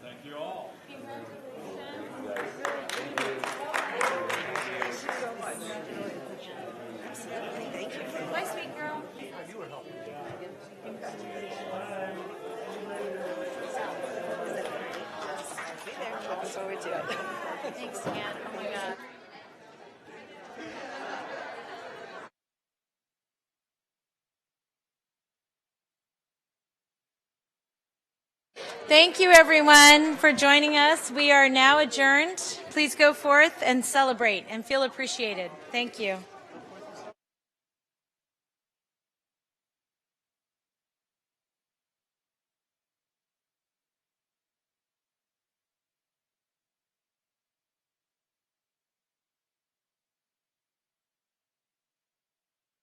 H: Thank you all.
A: Thank you. Bye, sweet girl.
K: You were helping.
A: Be there. Looking forward to it. Thanks, man. Oh my God. Thank you, everyone, for joining us. We are now adjourned. Please go forth and celebrate and feel appreciated. Thank you.